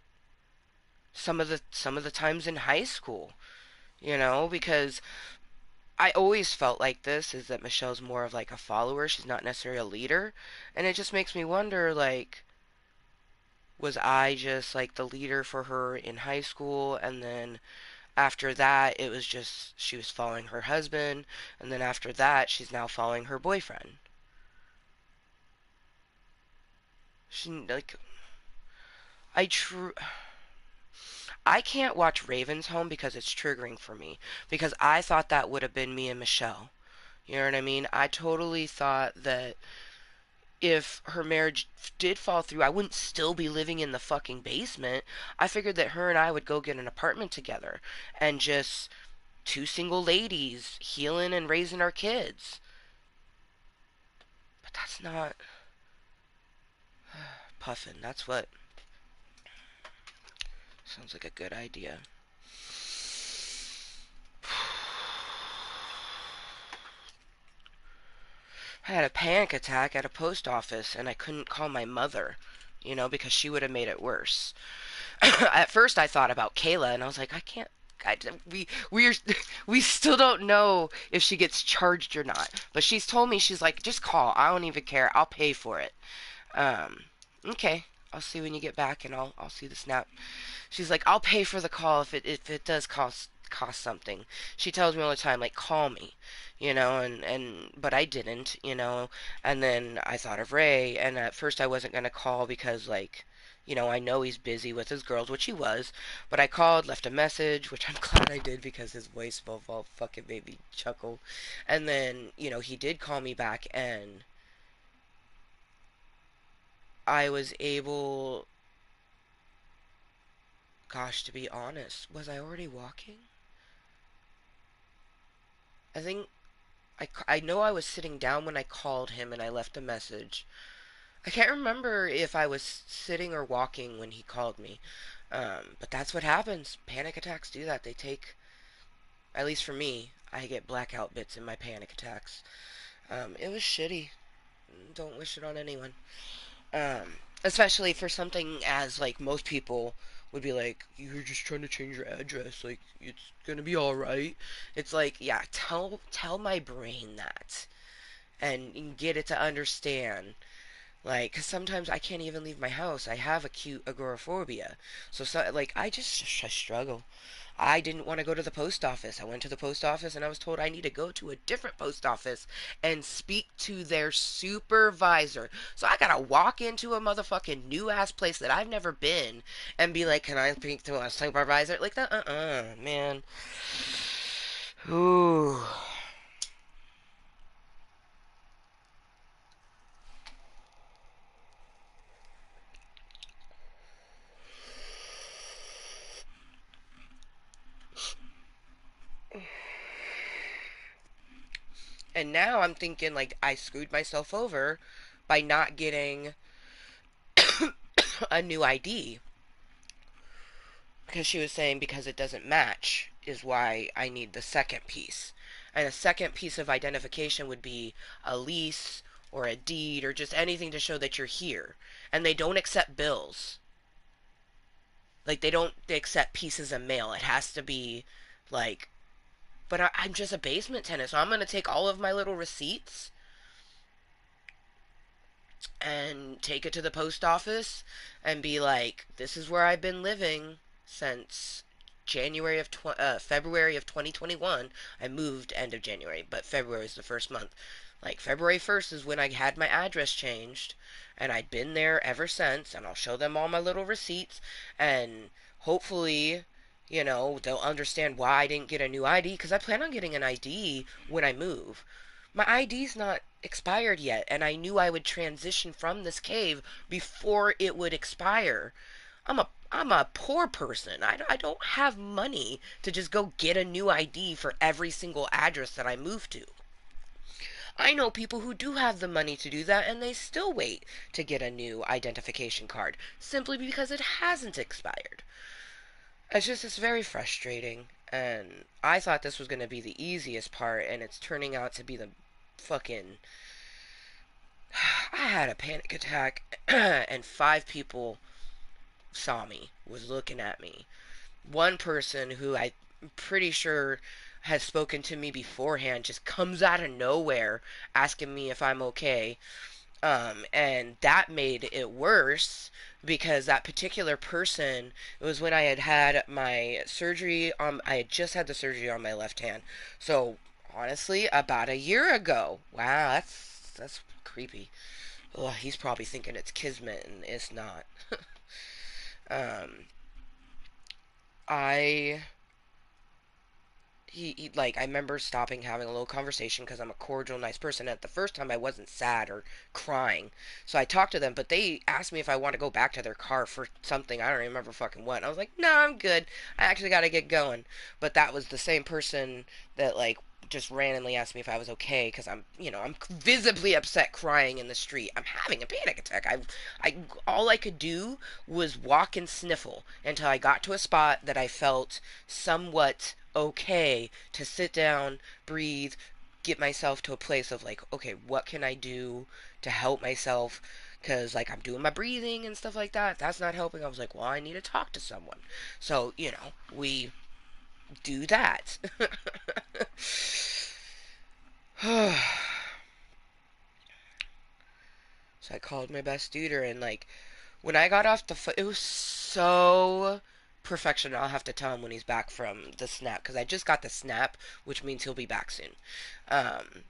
some of the times in high school, because I always felt like this is that Michelle's more of like a follower. She's not necessarily a leader. And it just makes me wonder, like, was I just like the leader for her in high school, and then after that it was just she was following her husband, and then after that she's now following her boyfriend. She like I true I can't watch Raven's Home because it's triggering for me, because I thought that would have been me and Michelle. You know what I mean? I totally thought that if her marriage did fall through, I wouldn't still be living in the fucking basement. I figured that her and I would go get an apartment together and just two single ladies healing and raising our kids. But that's not puffin. That's what sounds like a good idea. I had a panic attack at a post office and I couldn't call my mother, because she would have made it worse. At first I thought about Kayla and I was like, I can't. We we still don't know if she gets charged or not. But she's told me, she's like, just call. I don't even care. I'll pay for it. Um, okay. I'll see when you get back, and I'll see the snap. She's like, I'll pay for the call if it does cost something. She tells me all the time, like, call me, and but I didn't, and then I thought of Ray, and at first I wasn't gonna call because like, I know he's busy with his girls, which he was, but I called, left a message, which I'm glad I did because his voice all fucking made me chuckle, and then he did call me back, and I was able. Gosh, to be honest, was I already walking? I think I know I was sitting down when I called him and I left a message. I can't remember if I was sitting or walking when he called me. But that's what happens. Panic attacks do that. They take, at least for me, I get blackout bits in my panic attacks. It was shitty. Don't wish it on anyone. Especially for something as like most people would be like, you're just trying to change your address, like it's gonna be all right. It's like, yeah, tell my brain that and get it to understand. Like, 'cause sometimes I can't even leave my house. I have acute agoraphobia, so like I struggle. I didn't want to go to the post office. I went to the post office and I was told I need to go to a different post office and speak to their supervisor. So I gotta walk into a motherfucking new ass place that I've never been and be like, "Can I speak to a supervisor?" Like that, man. Ooh. And now I'm thinking like I screwed myself over by not getting a new ID because she was saying because it doesn't match is why I need the second piece. And a second piece of identification would be a lease or a deed or just anything to show that you're here. And they don't accept bills. Like they accept pieces of mail. It has to be like, but I'm just a basement tenant, so I'm gonna take all of my little receipts and take it to the post office and be like, this is where I've been living since February of 2021. I moved end of January, but February is the first month. Like February 1st is when I had my address changed, and I'd been there ever since. And I'll show them all my little receipts, and hopefully, they'll understand why I didn't get a new ID because I plan on getting an ID when I move. My ID's not expired yet, and I knew I would transition from this cave before it would expire. I'm a poor person. I don't have money to just go get a new ID for every single address that I move to. I know people who do have the money to do that and they still wait to get a new identification card simply because it hasn't expired. It's very frustrating, and I thought this was going to be the easiest part, and it's turning out to be the fucking. I had a panic attack, and 5 people saw me, was looking at me. One person who I'm pretty sure has spoken to me beforehand just comes out of nowhere asking me if I'm okay. And that made it worse because that particular person, it was when I had my surgery I had just had the surgery on my left hand. So honestly, about a year ago. Wow, that's creepy. Ugh, he's probably thinking it's kismet and it's not. um, I like I remember stopping having a little conversation because I'm a cordial nice person. At the first time I wasn't sad or crying, so I talked to them, but they asked me if I want to go back to their car for something. I don't remember fucking what. I was like, no, I'm good. I actually got to get going. But that was the same person that like just randomly asked me if I was okay because I'm visibly upset, crying in the street. I'm having a panic attack. I all I could do was walk and sniffle until I got to a spot that I felt somewhat okay to sit down, breathe, get myself to a place of like, okay, what can I do to help myself? Because like I'm doing my breathing and stuff like that. That's not helping. I was like, well, I need to talk to someone. So we do that. So I called my best duder, and like when I got off the phone, it was so perfection. I'll have to tell him when he's back from the snap because I just got the snap, which means he'll be back soon. Um,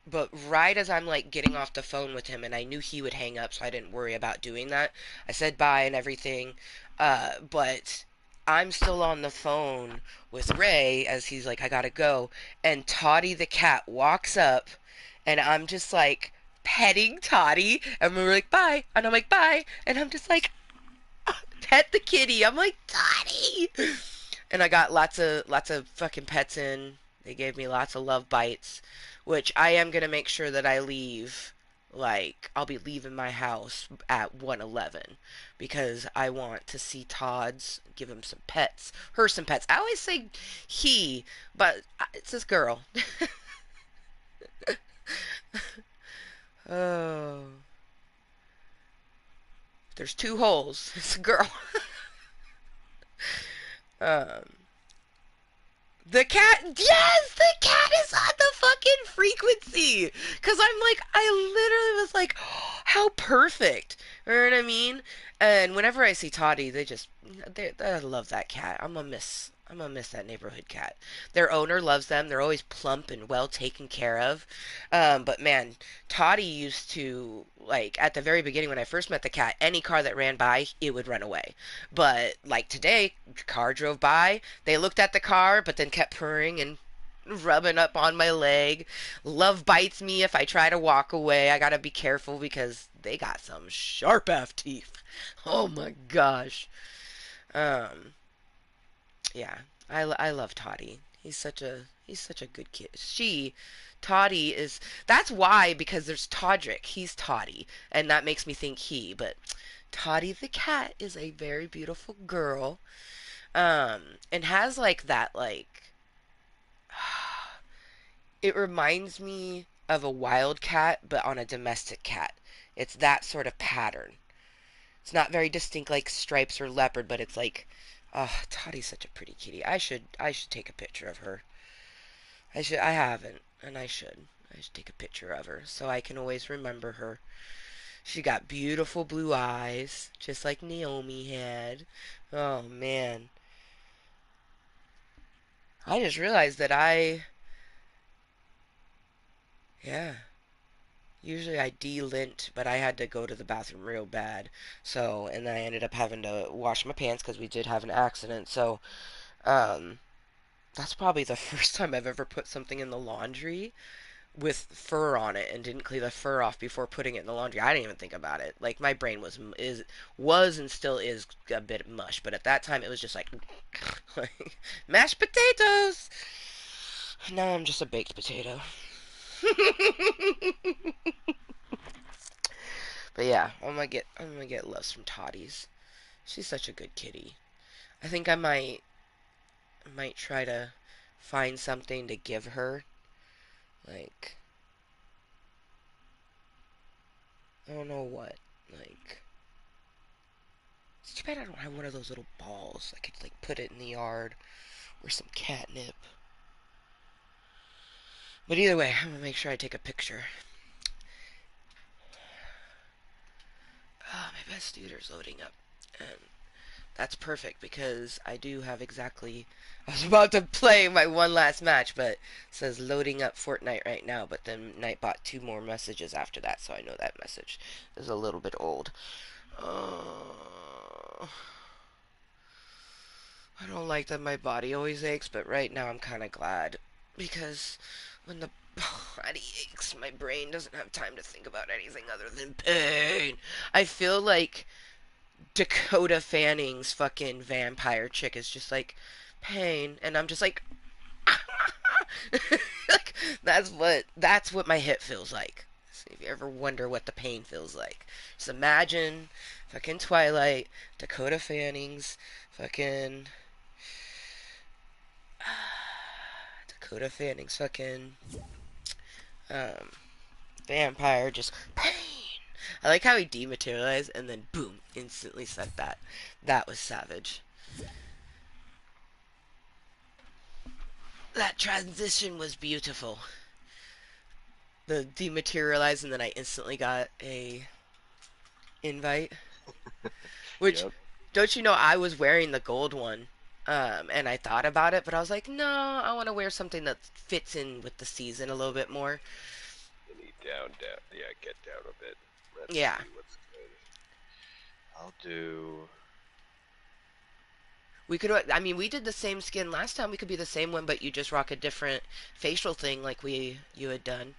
but right as I'm like getting off the phone with him, and I knew he would hang up, so I didn't worry about doing that. I said bye and everything, but I'm still on the phone with Ray as he's like, I gotta go, and Toddy the cat walks up, and I'm just like petting Toddy, and we're like bye, and I'm like bye, and I'm just like pet the kitty. I'm like Toddy, and I got lots of fucking pets in. They gave me lots of love bites, which I am gonna make sure that I leave Like, I'll be leaving my house at 1:11 because I want to see Todd's, give him some pets, her some pets. I always say he, but it's this girl. Oh, there's two holes. It's a girl. um, The cat, yes, the cat is on the fucking frequency. Cause I'm like, I literally was like, oh, how perfect. You know what I mean? And whenever I see Toddy, I love that cat. I'm gonna miss that neighborhood cat. Their owner loves them. They're always plump and well taken care of. But man, Toddy used to, like, at the very beginning when I first met the cat, any car that ran by, it would run away. But like today, car drove by, they looked at the car, but then kept purring and rubbing up on my leg. Love bites me if I try to walk away. I gotta be careful because they got some sharp ass teeth. Oh my gosh. Um, yeah, I love Toddy. He's such a good kid. Toddy is, that's why, because there's Todrick. He's Toddy, and that makes me think he. But Toddy the cat is a very beautiful girl. And has like that, like, it reminds me of a wild cat, but on a domestic cat. It's that sort of pattern. It's not very distinct like stripes or leopard, but it's like, oh, Toddy's such a pretty kitty. I should take a picture of her. I haven't, and I should take a picture of her so I can always remember her. She got beautiful blue eyes, just like Naomi had. Oh man. I just realized that yeah, usually I de-lint, but I had to go to the bathroom real bad. So, and then I ended up having to wash my pants because we did have an accident. So, um, that's probably the first time I've ever put something in the laundry with fur on it and didn't clean the fur off before putting it in the laundry. I didn't even think about it. Like my brain was and still is a bit mush, but at that time it was just like, like mashed potatoes. Now I'm just a baked potato. But yeah, I'm gonna get loves from Toddy's. She's such a good kitty. I think I might try to find something to give her. Like, I don't know what. Like, it's too bad I don't have one of those little balls. I could like put it in the yard or some catnip. But either way, I'm gonna make sure I take a picture. Ah, my best tutor's loading up. And that's perfect because I do have exactly. I was about to play my one last match, but it says loading up Fortnite right now. But then Nightbot two more messages after that, so I know that message is a little bit old. I don't like that my body always aches, but right now I'm kind of glad because when the body aches, my brain doesn't have time to think about anything other than pain. I feel like Dakota Fanning's fucking vampire chick is just like pain, and I'm just like, like that's what my hip feels like. So if you ever wonder what the pain feels like, just imagine fucking Twilight, Dakota Fanning's fucking Dakota Fanning's fucking um vampire just pain. I like how he dematerialized and then boom, instantly said that. That was savage. That transition was beautiful. The dematerialized and then I instantly got a invite. Which, Yep. don't you know, I was wearing the gold one. And I thought about it, but I was like, no, I want to wear something that fits in with the season a little bit more. You need down. Yeah, get down a bit. Let's Yeah. see what's good. I'll do. We could, I mean, we did the same skin last time. We could be the same one, but you just rock a different facial thing like you had done.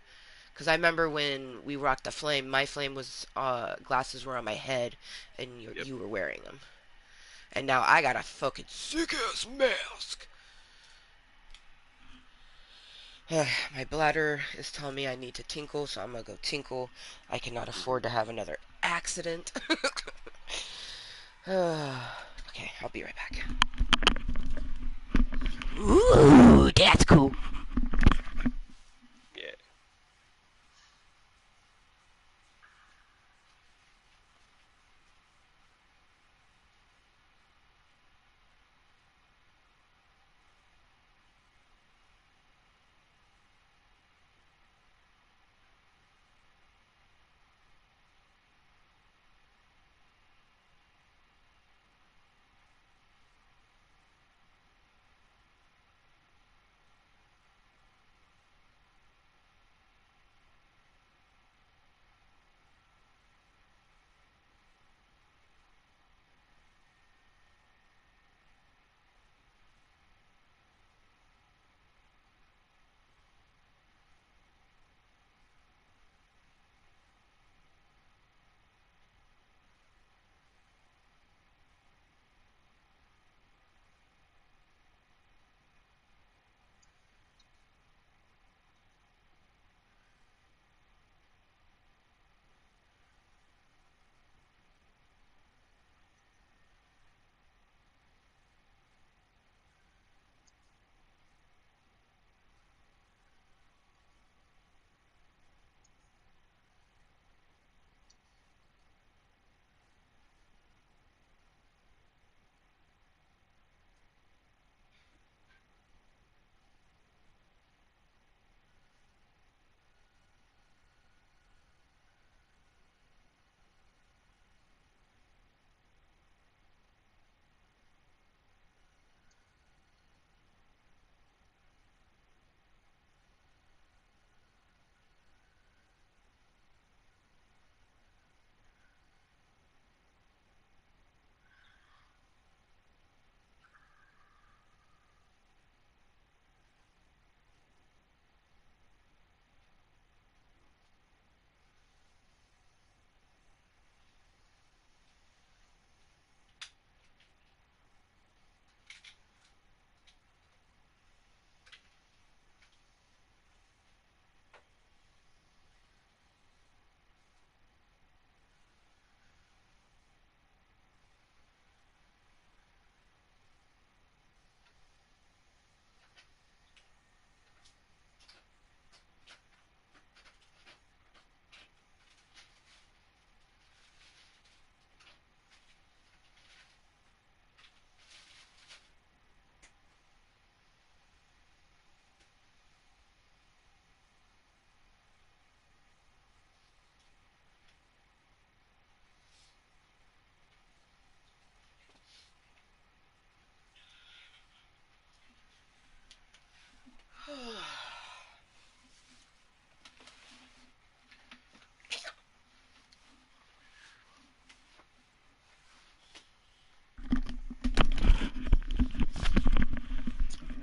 Because I remember when we rocked the flame, my flame was, glasses were on my head, and Yep. you were wearing them. And now I got a fucking sick ass mask. My bladder is telling me I need to tinkle, so I'm gonna go tinkle. I cannot afford to have another accident. Okay, I'll be right back. Ooh, that's cool. Yeah.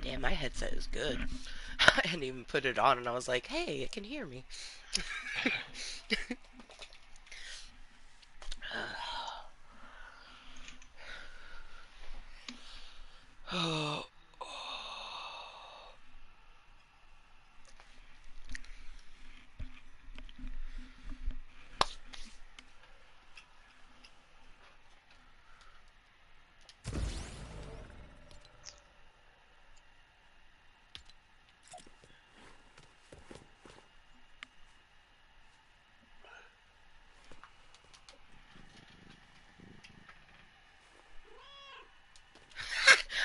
Damn, my headset is good. I hadn't even put it on, and I was like, hey, it can hear me. Oh,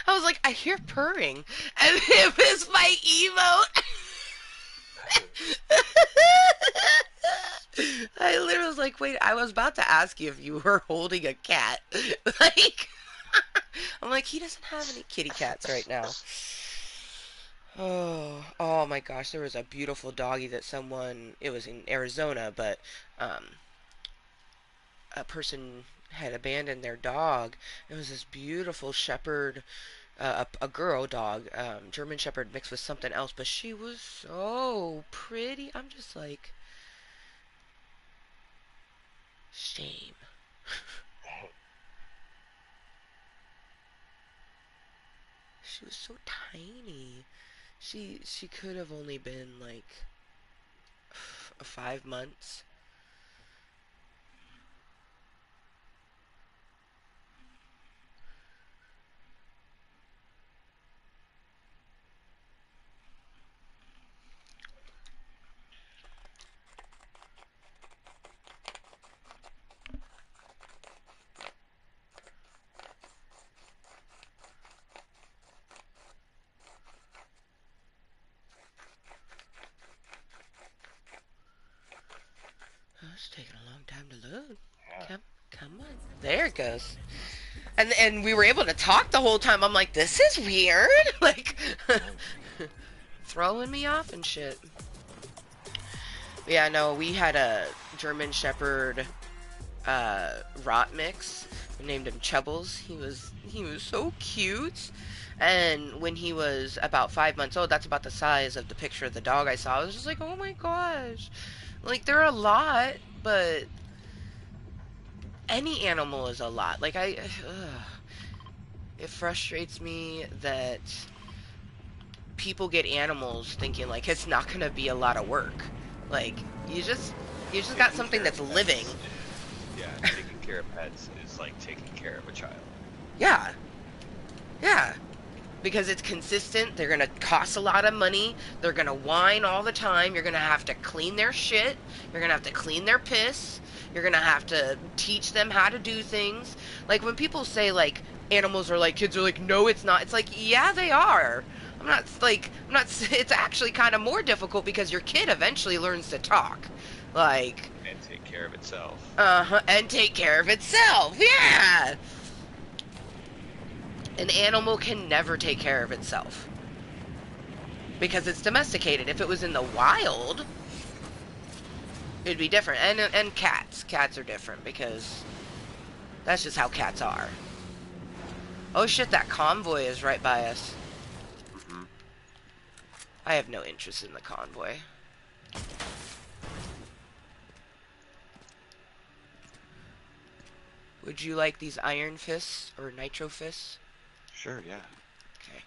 I was like, I hear purring, and it was my emote. I literally was like, wait, I was about to ask you if you were holding a cat. Like, I'm like, he doesn't have any kitty cats right now. Oh my gosh, there was a beautiful doggy that someone, it was in Arizona, but a person had abandoned their dog. It was this beautiful shepherd, a girl dog, German shepherd mixed with something else, but she was so pretty. I'm just like, shame. She was so tiny. She could have only been like 5 months. Oh, it's taking a long time to load. Yeah. Come on. There it goes. And we were able to talk the whole time. I'm like, this is weird. Like, throwing me off and shit. Yeah, no, we had a German Shepherd rot mix. We named him Chubbles. He was so cute. And when he was about 5 months old, that's about the size of the picture of the dog I saw. I was just like, oh my gosh. Like, they're a lot, but any animal is a lot. Like, it frustrates me that people get animals thinking like it's not gonna be a lot of work. Like, you just got Taking something care of that's living. pets yeah, taking care of pets is like taking care of a child. Yeah, yeah. Because it's consistent, they're gonna cost a lot of money, they're gonna whine all the time, you're gonna have to clean their shit, you're gonna have to clean their piss, you're gonna have to teach them how to do things. Like, when people say, like, animals are like kids, are like, no, it's not. It's like, yeah, they are. I'm not, it's actually kind of more difficult because your kid eventually learns to talk. Like, And take care of itself. and take care of itself, yeah! An animal can never take care of itself because it's domesticated. If it was in the wild, it'd be different. And cats are different because that's just how cats are. Oh shit, that convoy is right by us. Mm-hmm. I have no interest in the convoy. Would you like these iron fists or nitro fists? Sure, yeah. Okay,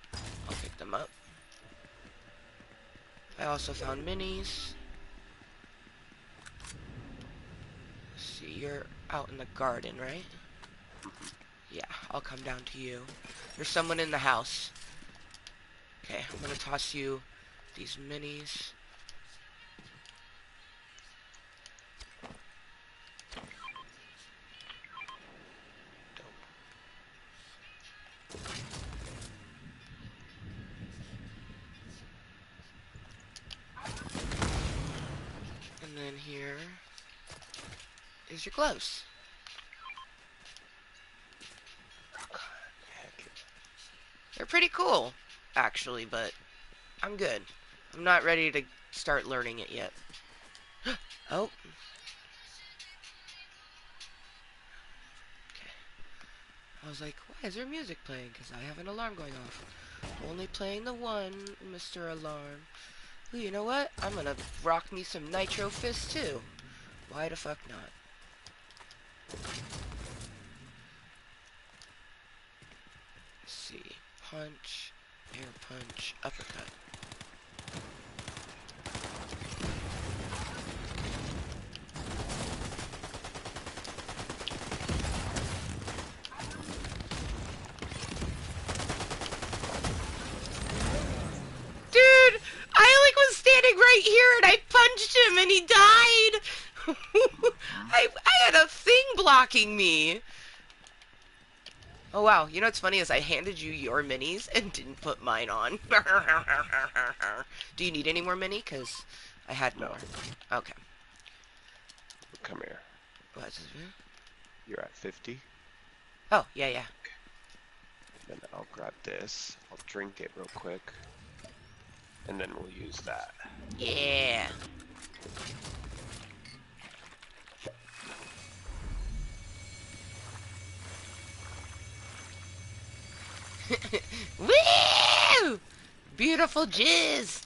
I'll pick them up. I also found minis. Let's see, you're out in the garden, right? Yeah, I'll come down to you. There's someone in the house. Okay, I'm gonna toss you these minis. And then here is your gloves. They're pretty cool, actually, but I'm good. I'm not ready to start learning it yet. Oh. Okay. I was like, why is there music playing? Because I have an alarm going off. Only playing the one, Mr. Alarm. Ooh, you know what? I'm gonna rock me some Nitro Fist, too. Why the fuck not? Let's see. Punch, air punch, uppercut. Dude, I like was standing right here and I punched him and he died. I had a thing blocking me. Oh wow, you know what's funny is I handed you your minis and didn't put mine on. Do you need any more mini? Because I had No. more. Okay. Come here. What's this? You're at 50. Oh, yeah, yeah. Then I'll grab this. I'll drink it real quick. And then we'll use that. Yeah. Woo! Beautiful jizz.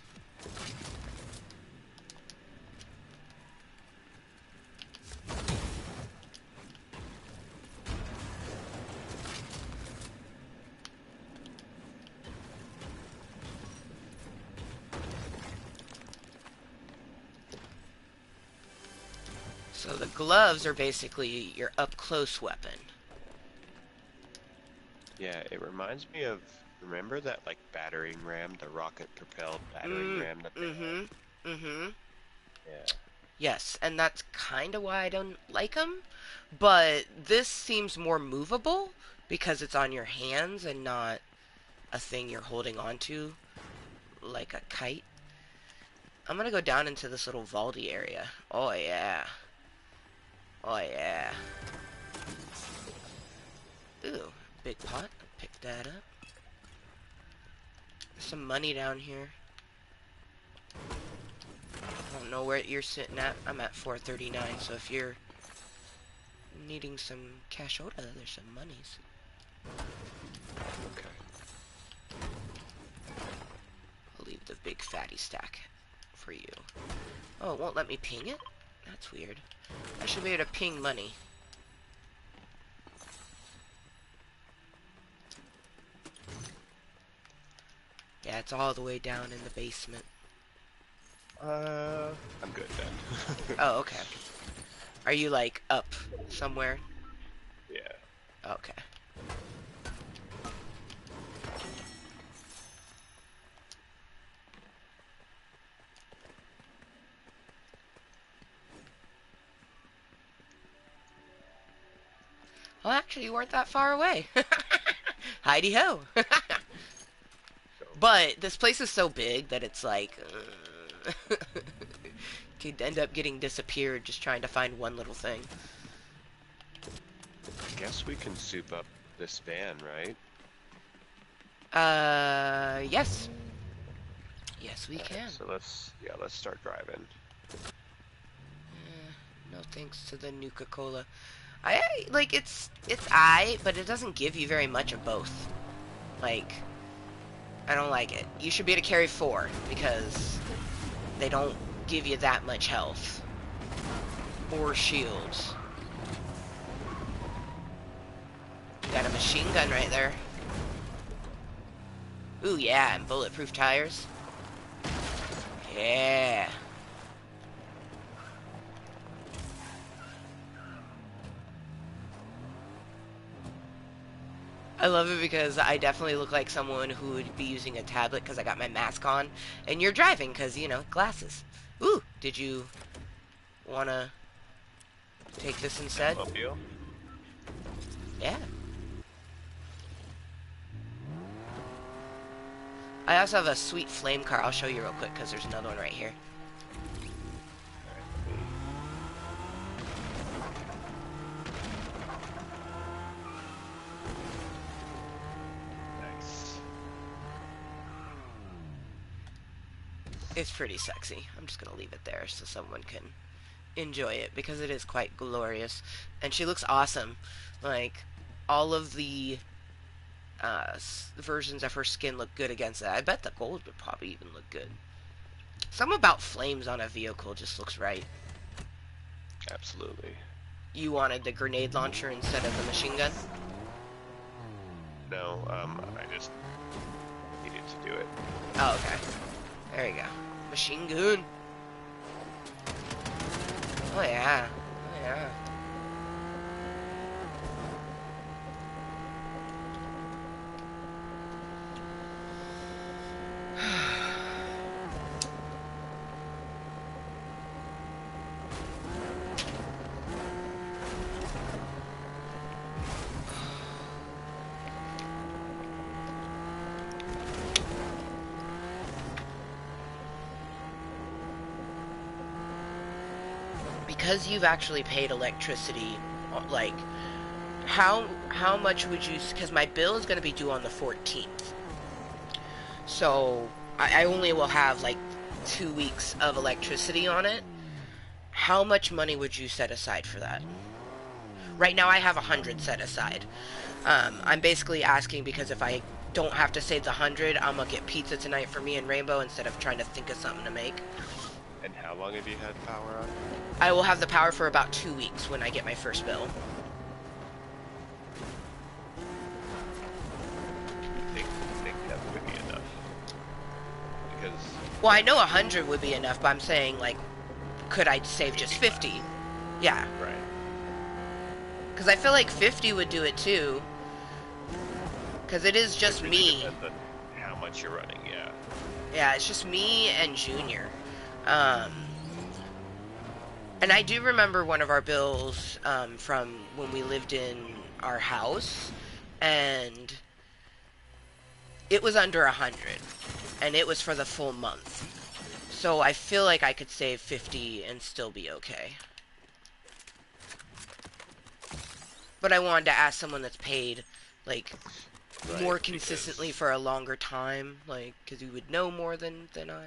So the gloves are basically your up-close weapon. Yeah, it reminds me of, remember that like battering ram, the rocket propelled battering ram that they had? Mm-hmm. Yeah. Yes, and that's kind of why I don't like them. But this seems more movable because it's on your hands and not a thing you're holding onto like a kite. I'm gonna go down into this little vaulty area. Oh yeah. Oh yeah. Ooh, big pot. Pick that up. There's some money down here. I don't know where you're sitting at. I'm at 439, so if you're needing some cash out, there's some monies. Okay. I'll leave the big fatty stack for you. Oh, it won't let me ping it? That's weird. I should be able to ping money. Yeah, it's all the way down in the basement. I'm good then. Oh, okay. Are you, like, up somewhere? Yeah. Okay. Well, actually, you weren't that far away. Heidi-ho. But this place is so big that it's like... could end up getting disappeared just trying to find one little thing. I guess we can soup up this van, right? Yes. Yes, we can. So let's start driving. No thanks to the Nuka-Cola. Like, it's but it doesn't give you very much of both. Like, I don't like it. You should be able to carry 4, because they don't give you that much health. Or shields. Got a machine gun right there. Ooh, yeah, and bulletproof tires. Yeah. I love it because I definitely look like someone who would be using a tablet because I got my mask on. And you're driving because, you know, glasses. Ooh, did you want to take this instead? Mobile? Yeah. I also have a sweet flame car. I'll show you real quick because there's another one right here. Nice. It's pretty sexy. I'm just going to leave it there so someone can enjoy it because it is quite glorious. And she looks awesome. Like, all of the versions of her skin look good against that. I bet the gold would probably even look good. Something about flames on a vehicle just looks right. Absolutely. You wanted the grenade launcher instead of the machine gun? No, I just needed to do it. Oh, okay. There you go. Machine gun. Oh, yeah. Oh, yeah. Because you've actually paid electricity, like, how much would you, because my bill is going to be due on the 14th. So, I only will have, like, 2 weeks of electricity on it. How much money would you set aside for that? Right now I have 100 set aside. I'm basically asking because if I don't have to save the 100, I'm going to get pizza tonight for me and Rainbow instead of trying to think of something to make. And how long have you had power on? I will have the power for about 2 weeks when I get my first bill. I think that would be enough. Because... Well, I know 100 would be enough, but I'm saying, like, could I save just 50? Yeah, Right. because I feel like 50 would do it too. Because it is It just really me. depends on how much you're running, yeah. Yeah, it's just me and Junior. Um, and I do remember one of our bills from when we lived in our house, and it was under 100, and it was for the full month. So I feel like I could save 50 and still be okay. But I wanted to ask someone that's paid, like, Right, more consistently because, for a longer time, like, because you would know more than I.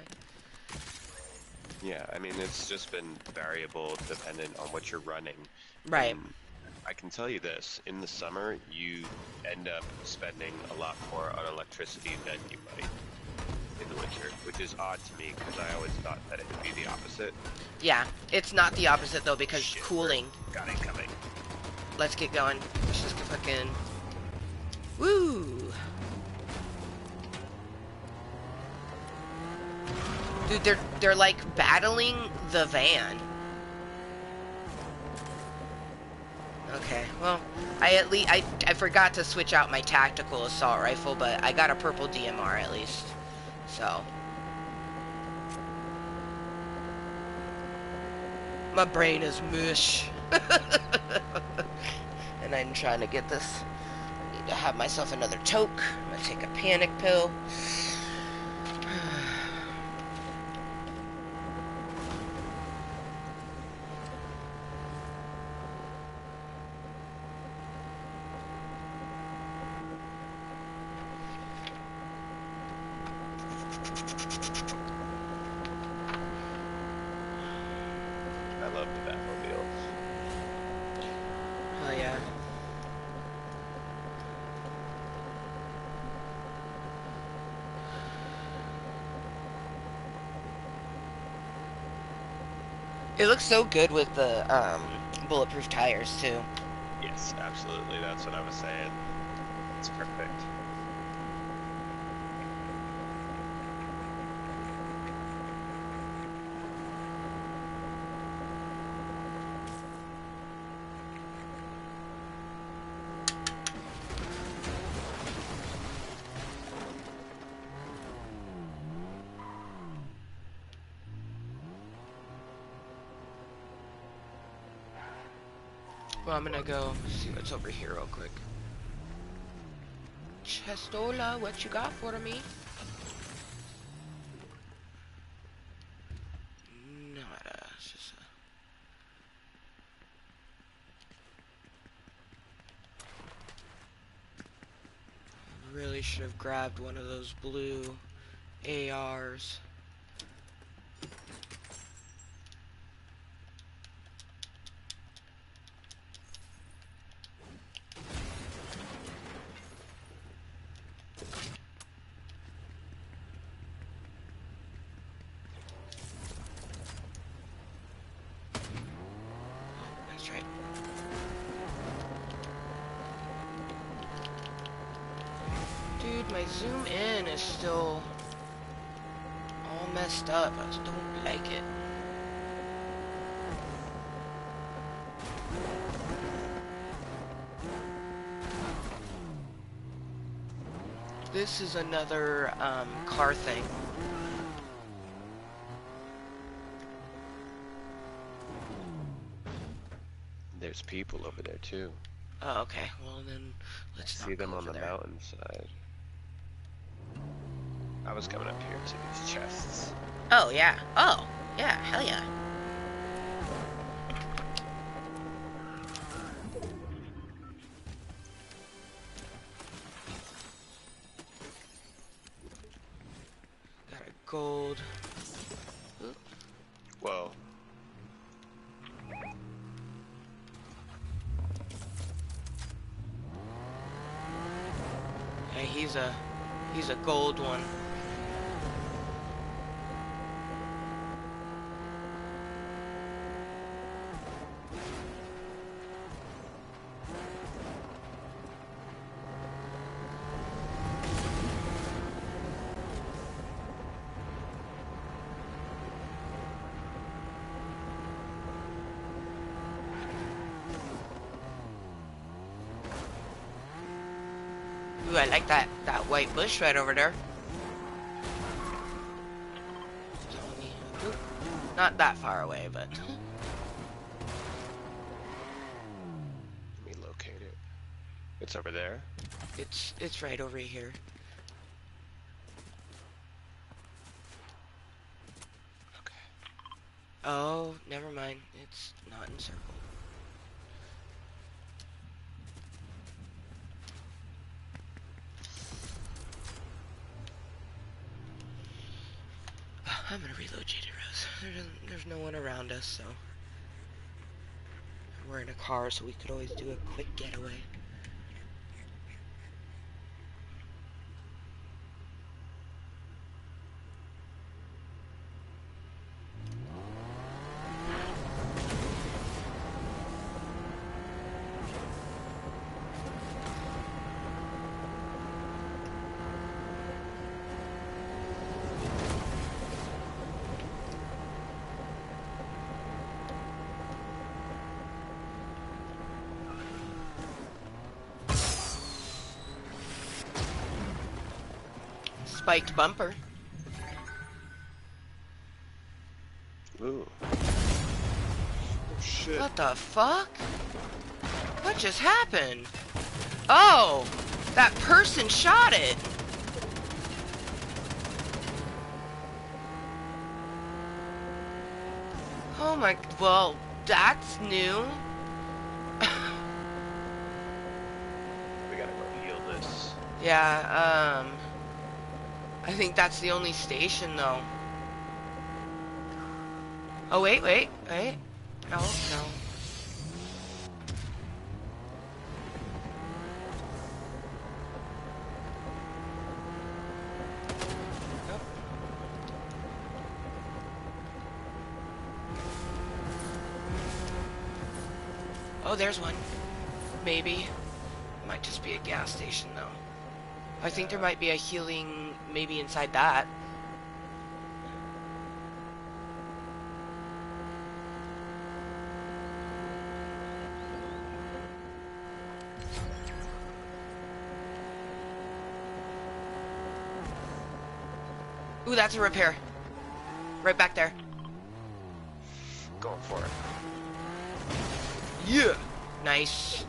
yeah, I mean, it's just been variable dependent on what you're running. Right. And I can tell you this, in the summer, you end up spending a lot more on electricity than you might in the winter, which is odd to me because I always thought that it would be the opposite. Yeah, it's not the opposite though because Shit, we're cooling. got it coming. Let's get going. Let's just get fucking. Woo! Dude, they're like battling the van. Okay, well, I forgot to switch out my tactical assault rifle, but I got a purple DMR at least. So my brain is mush. And I'm trying to get this. I need to have myself another toke. I'm gonna take a panic pill. I love the Batmobile. Oh yeah. It looks so good with the bulletproof tires too. Yes, absolutely. That's what I was saying. It's perfect. Well, I'm gonna go see what's over here real quick. Chestola, what you got for me? Nada. It's just really should have grabbed one of those blue ARs. That's right. Dude, my zoom in is still all messed up. I just don't like it. This is another car thing. There's people over there too. Oh, okay. Well then, let's See not go them on over the there. mountainside. I was coming up here to these chests. Oh yeah. Oh yeah. Hell yeah. Got a gold. Oop. Whoa. Hey, he's a gold one. Ooh, I like that white bush right over there. Ooh, not that far away, but. Let me locate it. It's over there. It's right over here. Okay. Oh, never mind. It's not in circle. I'm gonna reload JD Rose. There's no one around us, so we're in a car, so we could always do a quick getaway. Spiked bumper. Ooh. Oh shit. What the fuck? What just happened? Oh, that person shot it. Oh my, well, that's new. We gotta go heal this. Yeah, I think that's the only station, though. Oh, wait. No. Nope. Oh, there's one. Maybe. Might just be a gas station, though. I think there might be a healing maybe inside that. Ooh, that's a repair. Right back there. Going for it. Yeah. Nice.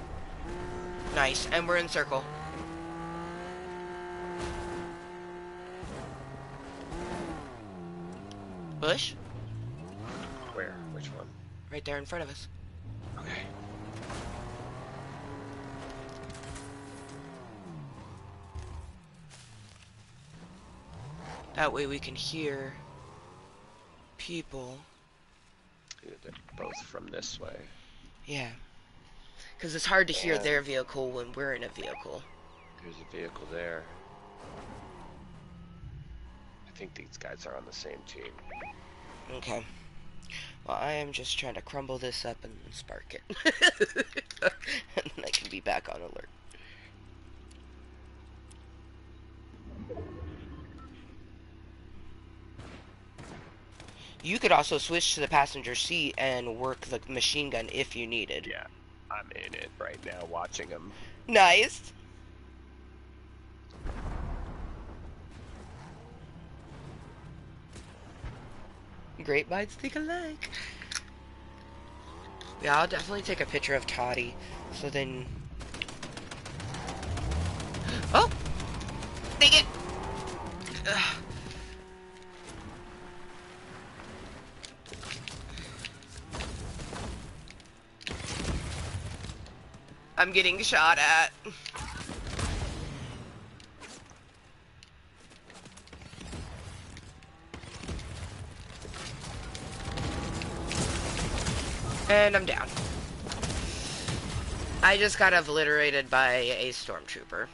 Nice. And we're in circle. Bush? Where? Which one? Right there in front of us. Okay. That way we can hear people. They're both from this way. Yeah. Because it's hard to hear And their vehicle when we're in a vehicle. there's a vehicle there. I think these guys are on the same team. Okay. Well, I am just trying to crumble this up and spark it. And then I can be back on alert. You could also switch to the passenger seat and work the machine gun if you needed. Yeah, I'm in it right now watching them. Nice. Great minds think alike. Yeah, I'll definitely take a picture of Toddy. So then... Oh! Dang it! Ugh. I'm getting shot at. And I'm down. I just got obliterated by a stormtrooper.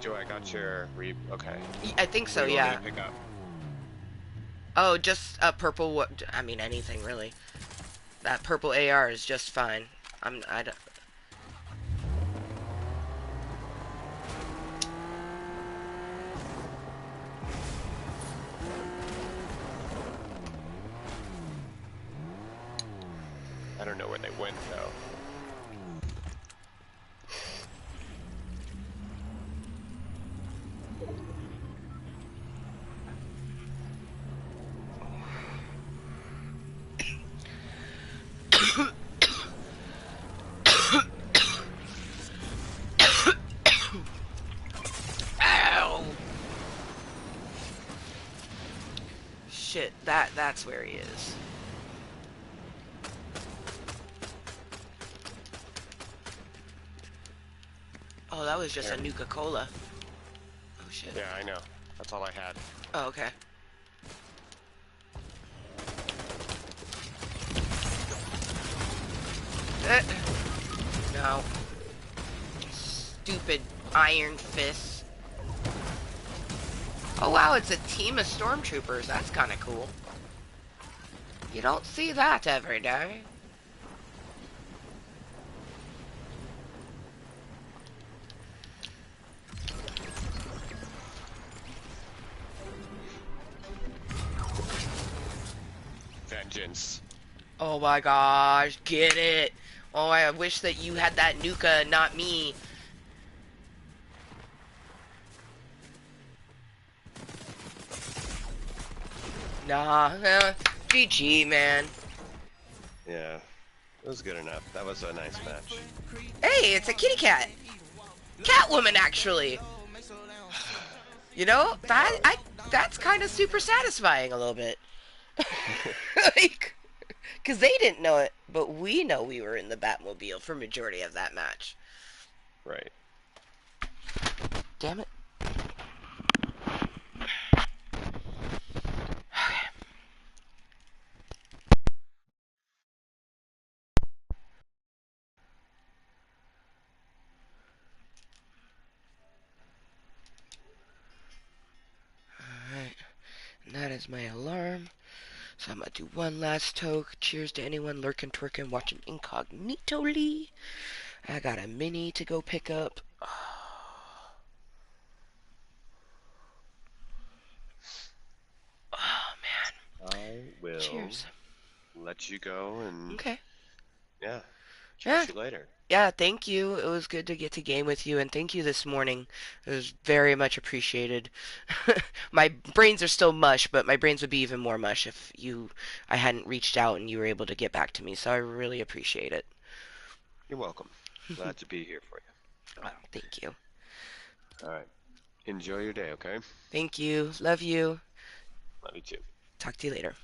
Joy, I got your okay. I think What so, do you want me to yeah. pick up? Oh, just a purple, I mean, anything, really. That purple AR is just fine. I don't... I don't know where they went though. Ow! Shit, that's where he is. Oh, that was just Here. a Nuka-Cola. Oh, shit. Yeah, I know. That's all I had. Oh, okay. No. Stupid iron fists. Oh, wow, it's a team of stormtroopers. That's kind of cool. You don't see that every day. Vengeance. Oh my gosh, get it. Oh, I wish that you had that Nuka, not me. Nah, GG, man. Yeah, it was good enough. That was a nice match. Hey, it's a kitty cat. Catwoman, actually. You know, that's kind of super satisfying a little bit. Like, because they didn't know it, but we know we were in the Batmobile for majority of that match. Right. Damn it. Alright, and that is my alarm. So I'm gonna do one last toke. Cheers to anyone lurking, twerking, watching incognito-ly. I got a mini to go pick up. Oh, man. I will Cheers. let you go and Okay. yeah, Yeah. chat you later. Yeah, thank you. It was good to get to game with you, and thank you this morning. It was very much appreciated. My brains are still mush, but my brains would be even more mush if I hadn't reached out and you were able to get back to me, so I really appreciate it. You're welcome. Glad to be here for Oh, thank you. you. All right. Enjoy your day, okay? Thank you. Love you. Love you too. Talk to you later.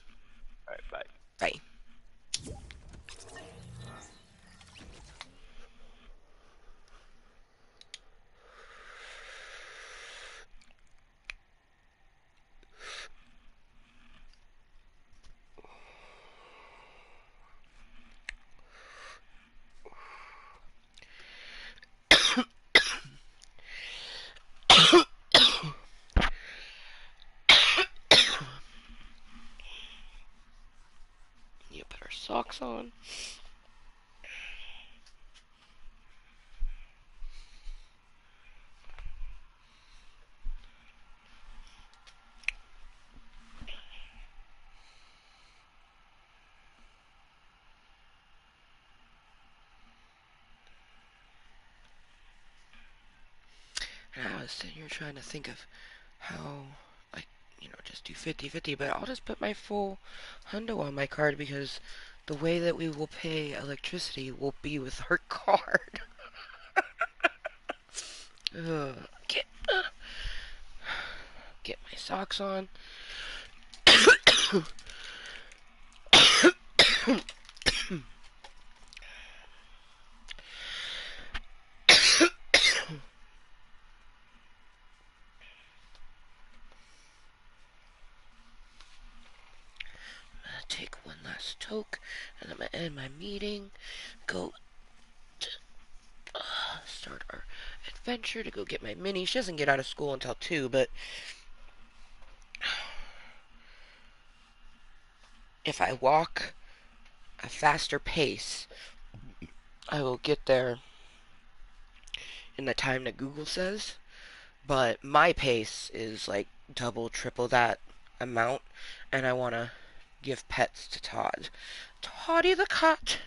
All right, bye. Bye. You put our socks on. And I was sitting here trying to think of how, like, just do 50-50, but I'll just put my full hundo on my card because the way that we will pay electricity will be with our card. uh, get, uh, get my socks on. Take one last toke, and I'm gonna end my meeting. Go to, start our venture to go get my mini. She doesn't get out of school until 2, but if I walk a faster pace, I will get there in the time that Google says. But my pace is like double, triple that amount, and I want to give pets to Todd. Toddy the cat.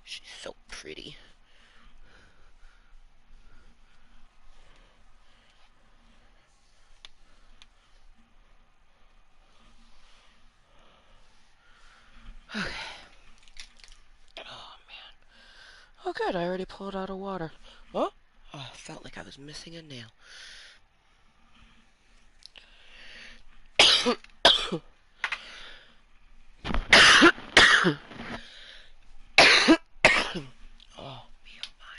She's so pretty. Okay. Oh, man. Oh, good. I already pulled out of water. Oh, I felt like I was missing a nail. Oh, me oh my.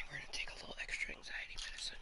We're gonna take a little extra anxiety medicine.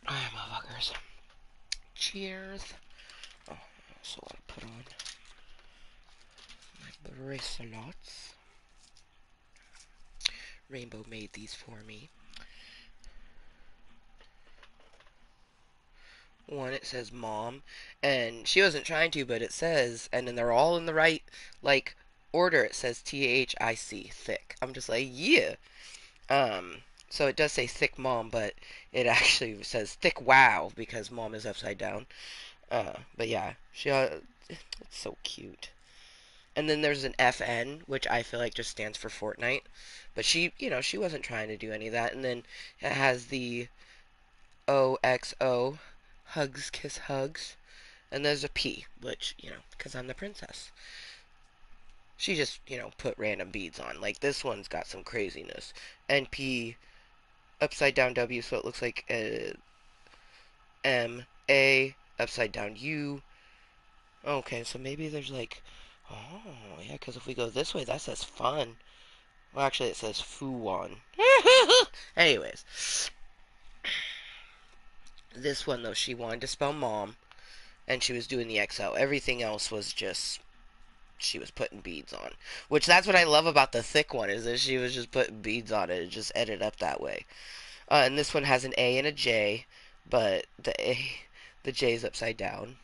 Alright, motherfuckers. Cheers. Oh, I also want to put on my bracelets. Rainbow made these for me. One, it says mom, and she wasn't trying to, but it says, and then they're all in the right, like, order. It says THIC, thick. I'm just like, yeah. So it does say thick mom, but it actually says thick wow, because mom is upside down. But yeah, it's so cute. And then there's an FN, which I feel like just stands for Fortnite. But she wasn't trying to do any of that. And then it has the OXO, hugs, kiss, hugs. And there's a P, which, because I'm the princess. She just, put random beads on. Like, this one's got some craziness. NP, upside down W, so it looks like a M, A, upside down U. Okay, so maybe there's like, oh, yeah, because if we go this way, that says fun. Well, actually, it says Fuwan. Anyways, this one, though, she wanted to spell mom, and she was doing the XL. Everything else was just, she was putting beads on. Which, that's what I love about the thick one, is that she was just putting beads on it. It just ended up that way. And this one has an A and a J, but the J is upside down.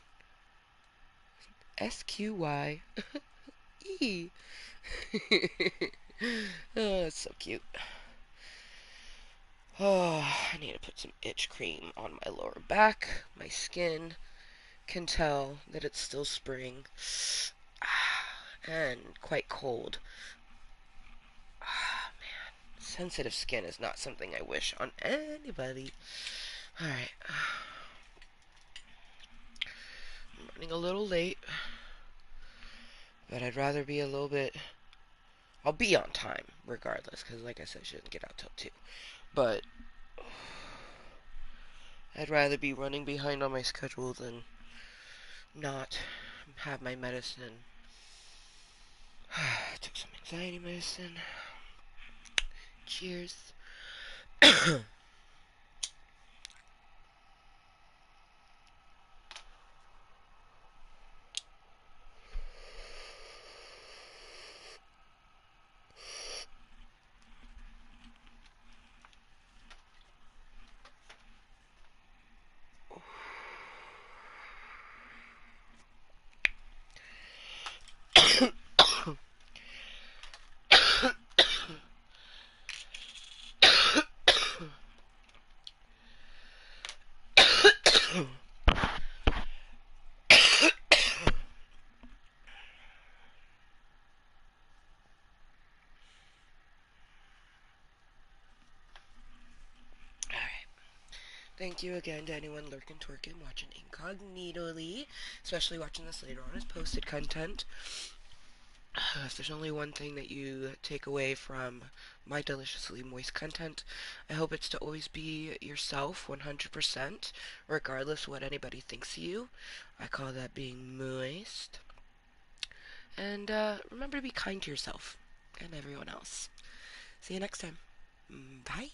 SQY. E. Oh, it's so cute. Oh, I need to put some itch cream on my lower back. My skin can tell that it's still spring and quite cold. Ah, man. Sensitive skin is not something I wish on anybody. Alright. I'm running a little late, but I'd rather be a little bit... I'll be on time, regardless, because like I said, I shouldn't get out till 2. But I'd rather be running behind on my schedule than not have my medicine. I took some anxiety medicine. Cheers. Thank you again to anyone lurking, twerking, watching incognitally, especially watching this later on as posted content. If there's only one thing that you take away from my deliciously moist content, I hope it's to always be yourself 100%, regardless of what anybody thinks of you. I call that being moist. And remember to be kind to yourself and everyone else. See you next time. Bye.